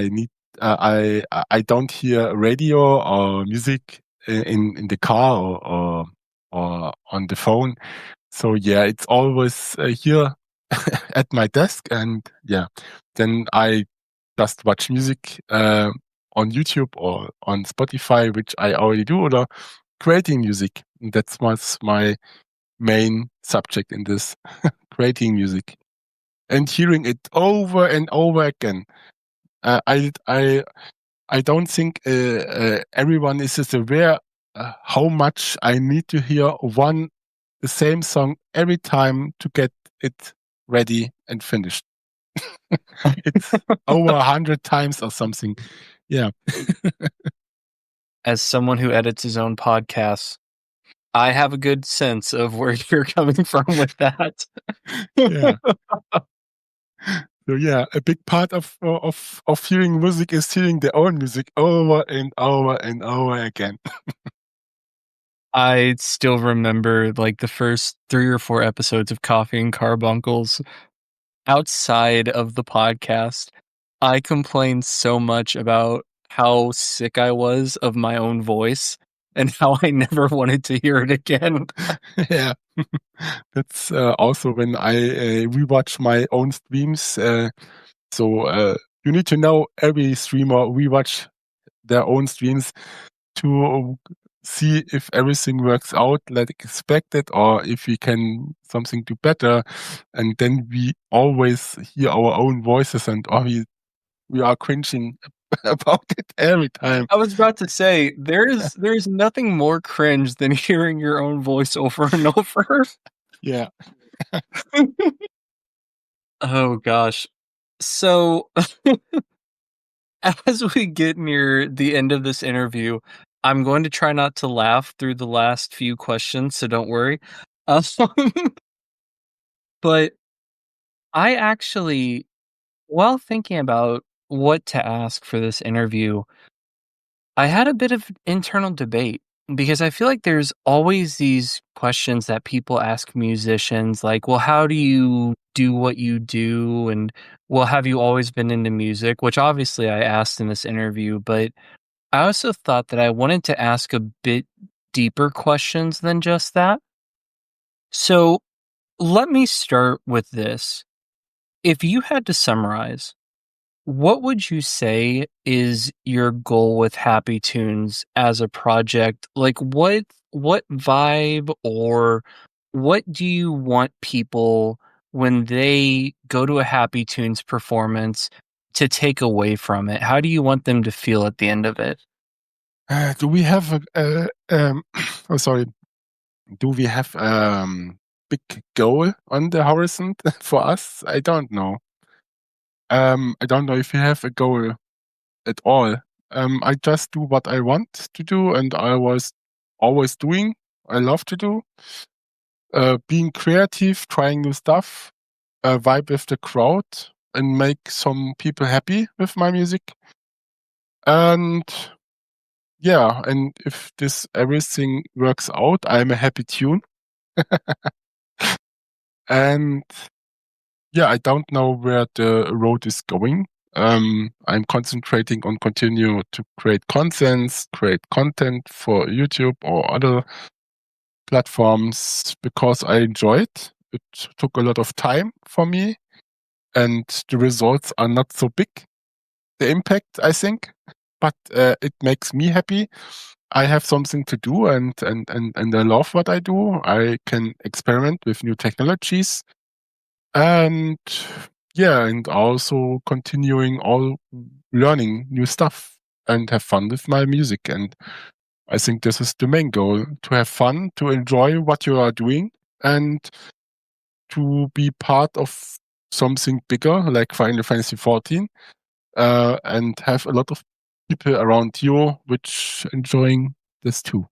need I don't hear radio or music in the car or on the phone. So yeah, it's always here at my desk, and yeah, then I just watch music on YouTube or on Spotify, which I already do, or creating music. That's was my main subject in this, creating music and hearing it over and over again. I don't think everyone is just aware how much I need to hear the same song every time to get it ready and finished. It's over 100 times or something. Yeah. As someone who edits his own podcasts, I have a good sense of where you're coming from with that. Yeah. So yeah, a big part of hearing music is hearing their own music over and over and over again. I still remember like the first 3 or 4 episodes of Coffee and Carbuncles. Outside of the podcast, I complained so much about how sick I was of my own voice and how I never wanted to hear it again. Yeah. That's also when I rewatch my own streams. So you need to know every streamer rewatch their own streams to see if everything works out like expected or if we can something do better. And then we always hear our own voices and we are cringing about it every time. I was about to say, there's nothing more cringe than hearing your own voice over and over. Yeah. Oh gosh. So as we get near the end of this interview, I'm going to try not to laugh through the last few questions, so don't worry. Um, but I actually, while thinking about what to ask for this interview, I had a bit of internal debate because I feel like there's always these questions that people ask musicians, like, well, how do you do what you do? And, well, have you always been into music? Which obviously I asked in this interview, but I also thought that I wanted to ask a bit deeper questions than just that. So let me start with this. If you had to summarize, what would you say is your goal with Happy Tunes as a project? Like what vibe or what do you want people when they go to a Happy Tunes performance to take away from it? How do you want them to feel at the end of it? Do we have oh sorry. Do we have big goal on the horizon for us? I don't know. I don't know if we have a goal at all. I just do what I want to do, and I was always doing. I love to do. Being creative, trying new stuff, vibe with the crowd, and make some people happy with my music. And yeah, and if this everything works out, I'm a happy tune. And yeah, I don't know where the road is going. I'm concentrating on continue to create content for YouTube or other platforms because I enjoy it. It took a lot of time for me, and the results are not so big. The impact, I think, but it makes me happy. I have something to do, and I love what I do. I can experiment with new technologies, and yeah, and also continuing all learning new stuff and have fun with my music. And I think this is the main goal: to have fun, to enjoy what you are doing, and to be part of something bigger like Final Fantasy XIV, and have a lot of people around you which enjoying this too.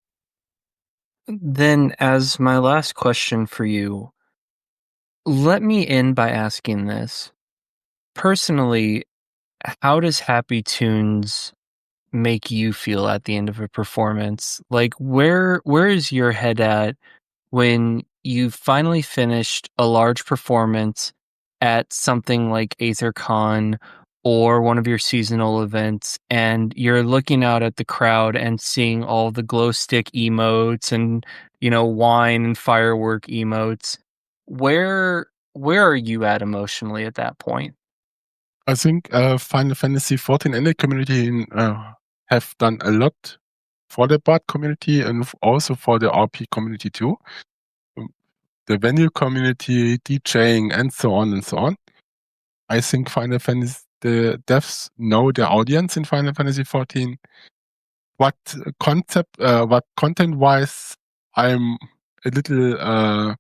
Then, as my last question for you, let me end by asking this. Personally, how does Happy Tunes make you feel at the end of a performance? Like, where is your head at when you've finally finished a large performance at something like AetherCon or one of your seasonal events, and you're looking out at the crowd and seeing all the glow stick emotes and, wine and firework emotes? Where are you at emotionally at that point? I think Final Fantasy XIV and the community have done a lot for the bot community and also for the RP community too. The venue community, DJing, and so on and so on. I think Final Fantasy, the devs know their audience in Final Fantasy XIV. What content-wise, I'm a little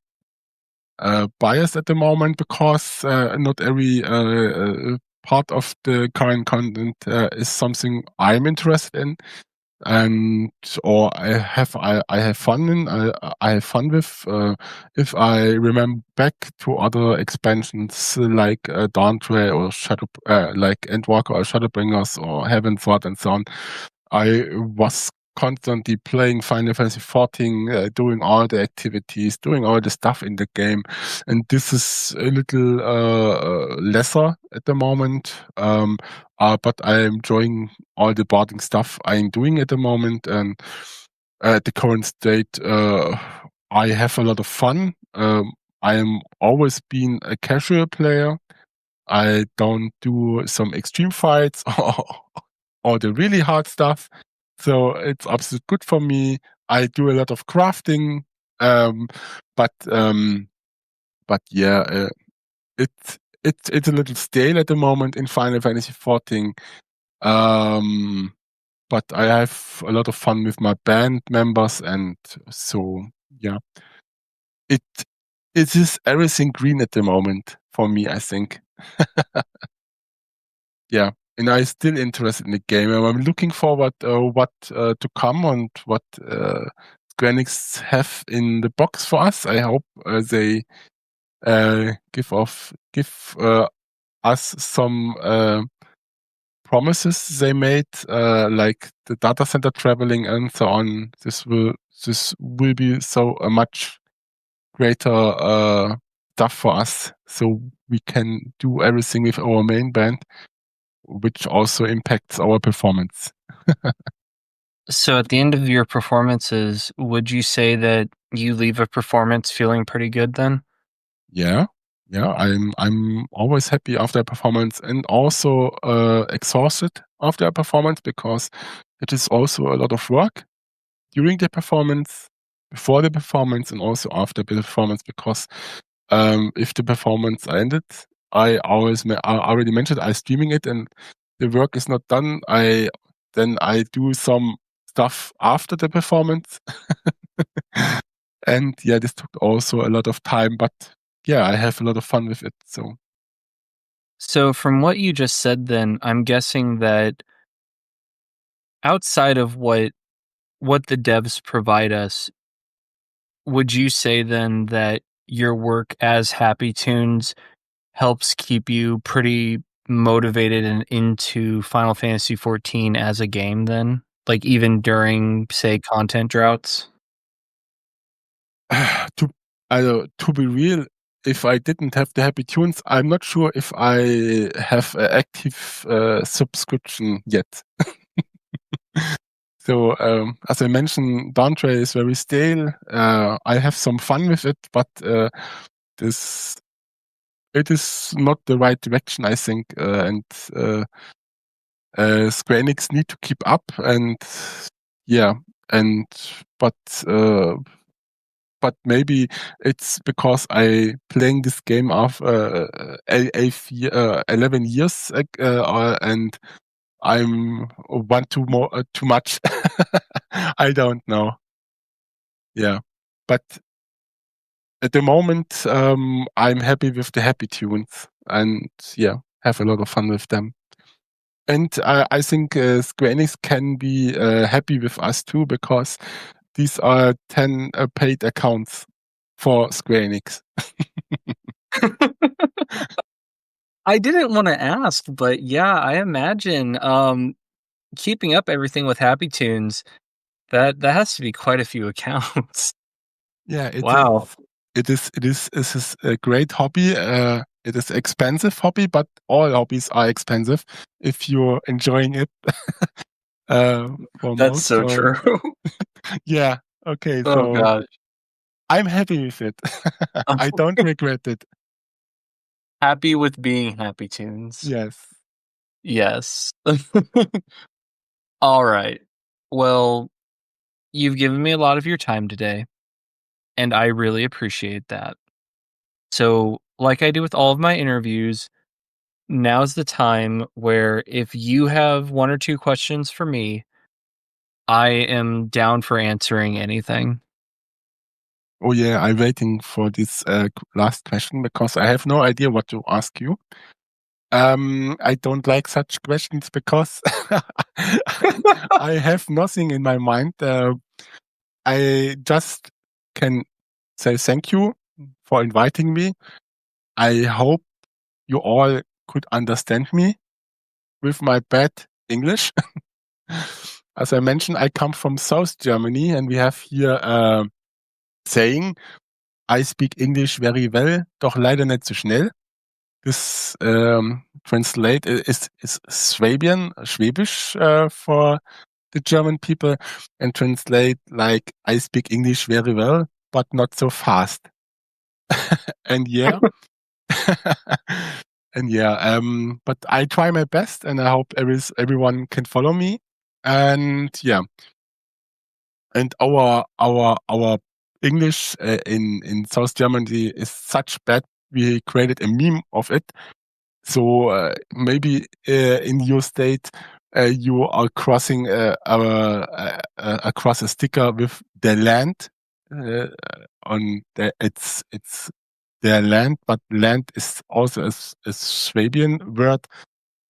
biased at the moment because not every part of the current content is something I'm interested in, or I have fun in. I have fun with. If I remember back to other expansions like Dawntrail or Shadow, like Endwalker or Shadowbringers or Heaven's Sword and so on, I was constantly playing Final Fantasy XIV, doing all the activities, doing all the stuff in the game, and this is a little lesser at the moment. But I'm enjoying all the barding stuff I'm doing at the moment, and at the current state, I have a lot of fun. I am always been a casual player. I don't do some extreme fights or the really hard stuff. So it's absolutely good for me. I do a lot of crafting, but yeah, it's a little stale at the moment in Final Fantasy XIV. But I have a lot of fun with my band members, and so yeah, it is everything green at the moment for me, I think. Yeah. And I'm still interested in the game. I'm looking forward what to come and what Square Enix have in the box for us. I hope they give us some promises they made, like the data center traveling and so on. This will be so a much greater stuff for us, so we can do everything with our main band, which also impacts our performance. So at the end of your performances, would you say that you leave a performance feeling pretty good then? Yeah. I'm always happy after a performance, and also exhausted after a performance, because it is also a lot of work during the performance, before the performance, and also after the performance. Because if the performance ended, I already mentioned I'm streaming it, and the work is not done. Then I do some stuff after the performance, and yeah, this took also a lot of time, but yeah, I have a lot of fun with it. So from what you just said, then I'm guessing that outside of what the devs provide us, would you say then that your work as Happy Tunes helps keep you pretty motivated and into Final Fantasy XIV as a game then? Like, even during, say, content droughts? To be real, if I didn't have the Happy Tunes, I'm not sure if I have an active subscription yet. So, as I mentioned, Downtrade is very stale. I have some fun with it, but it is not the right direction, I think. And Square Enix need to keep up, and yeah, and but maybe it's because I playing this game of 11 years, and I'm want to more too much. I don't know. Yeah, but at the moment, I'm happy with the Happy Tunes, and yeah, have a lot of fun with them. And I think Square Enix can be happy with us too, because these are 10 paid accounts for Square Enix. I didn't want to ask, but yeah, I imagine keeping up everything with Happy Tunes, that has to be quite a few accounts. Yeah, Wow. It is a great hobby. It is expensive hobby, but all hobbies are expensive if you're enjoying it. For That's most, so true. Yeah. Okay. Oh So gosh. I'm happy with it. I don't regret it. Happy with being Happy Tunes. Yes. Yes. All right. Well, you've given me a lot of your time today, and I really appreciate that. So, like I do with all of my interviews, now's the time where if you have one or two questions for me, I am down for answering anything. Oh yeah, I'm waiting for this last question because I have no idea what to ask you. I don't like such questions because I have nothing in my mind. I just can say thank you for inviting me. I hope you all could understand me with my bad English. As I mentioned, I come from South Germany, and we have here a saying, I speak English very well, doch leider nicht so schnell. This translate is Swabian, Schwäbisch for the German people, and translate like I speak English very well, but not so fast. And yeah, and yeah, but I try my best, and I hope everyone can follow me. And yeah, and our English in South Germany is such bad. We created a meme of it. So maybe in your state you are crossing across a sticker with the land on it's their land, but land is also a Swabian word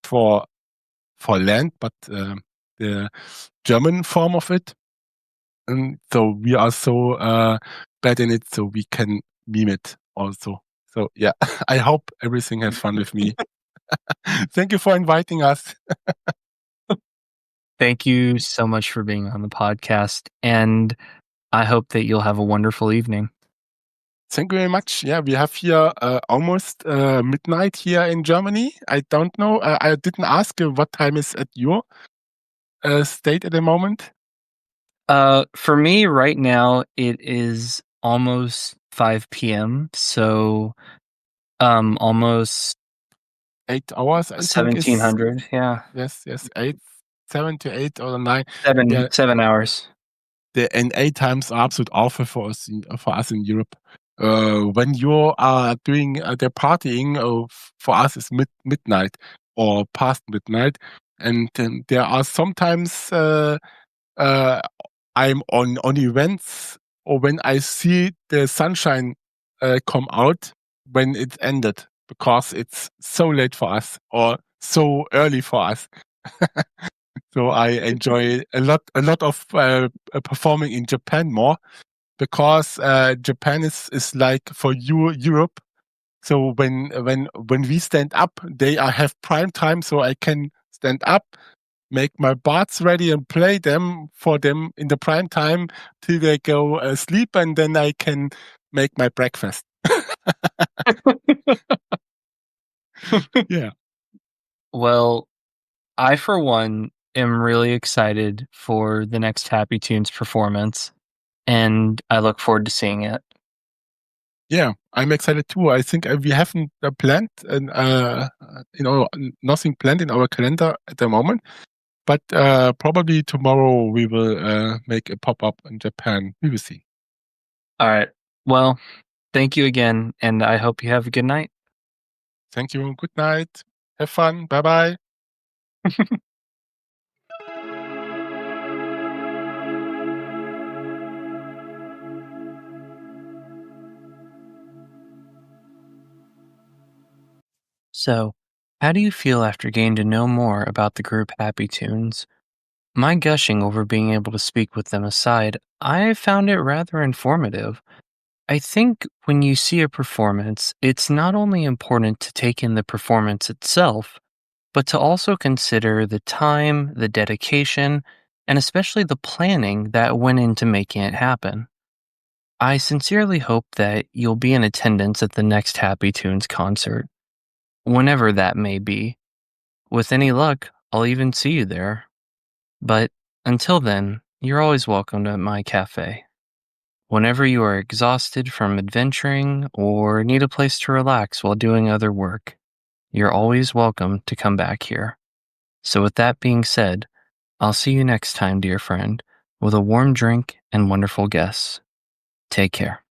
for land, but the German form of it. And so we are so bad in it, so we can meme it also. So yeah, I hope everything has fun with me. Thank you for inviting us. Thank you so much for being on the podcast, and I hope that you'll have a wonderful evening. Thank you very much. Yeah, we have here almost midnight here in Germany. I don't know. I didn't ask you what time is at your state at the moment. For me right now, it is almost 5 p.m. So, almost 8 hours, I think. 1700. Yeah, Yes, 7 to 8 or 9. 7 hours. And 8 times are absolute awful for us in Europe. When you are doing the partying, for us it's midnight or past midnight, and there are sometimes I'm on events or when I see the sunshine come out when it's ended, because it's so late for us or so early for us. So I enjoy a lot of performing in Japan more, because Japan is like for you Europe. So when we stand up, they have prime time, so I can stand up, make my parts ready, and play them for them in the prime time till they go sleep, and then I can make my breakfast. Yeah. Well, I, for one, am really excited for the next Happy Tunes performance, and I look forward to seeing it. Yeah, I'm excited too. I think we haven't planned, and nothing planned in our calendar at the moment. But probably tomorrow we will make a pop up in Japan. We will see. All right. Well, thank you again, and I hope you have a good night. Thank you. Good night. Have fun. Bye bye. So, how do you feel after getting to know more about the group Happy Tunes? My gushing over being able to speak with them aside, I found it rather informative. I think when you see a performance, it's not only important to take in the performance itself, but to also consider the time, the dedication, and especially the planning that went into making it happen. I sincerely hope that you'll be in attendance at the next Happy Tunes concert, whenever that may be. With any luck, I'll even see you there. But until then, you're always welcome at my cafe. Whenever you are exhausted from adventuring or need a place to relax while doing other work, you're always welcome to come back here. So with that being said, I'll see you next time, dear friend, with a warm drink and wonderful guests. Take care.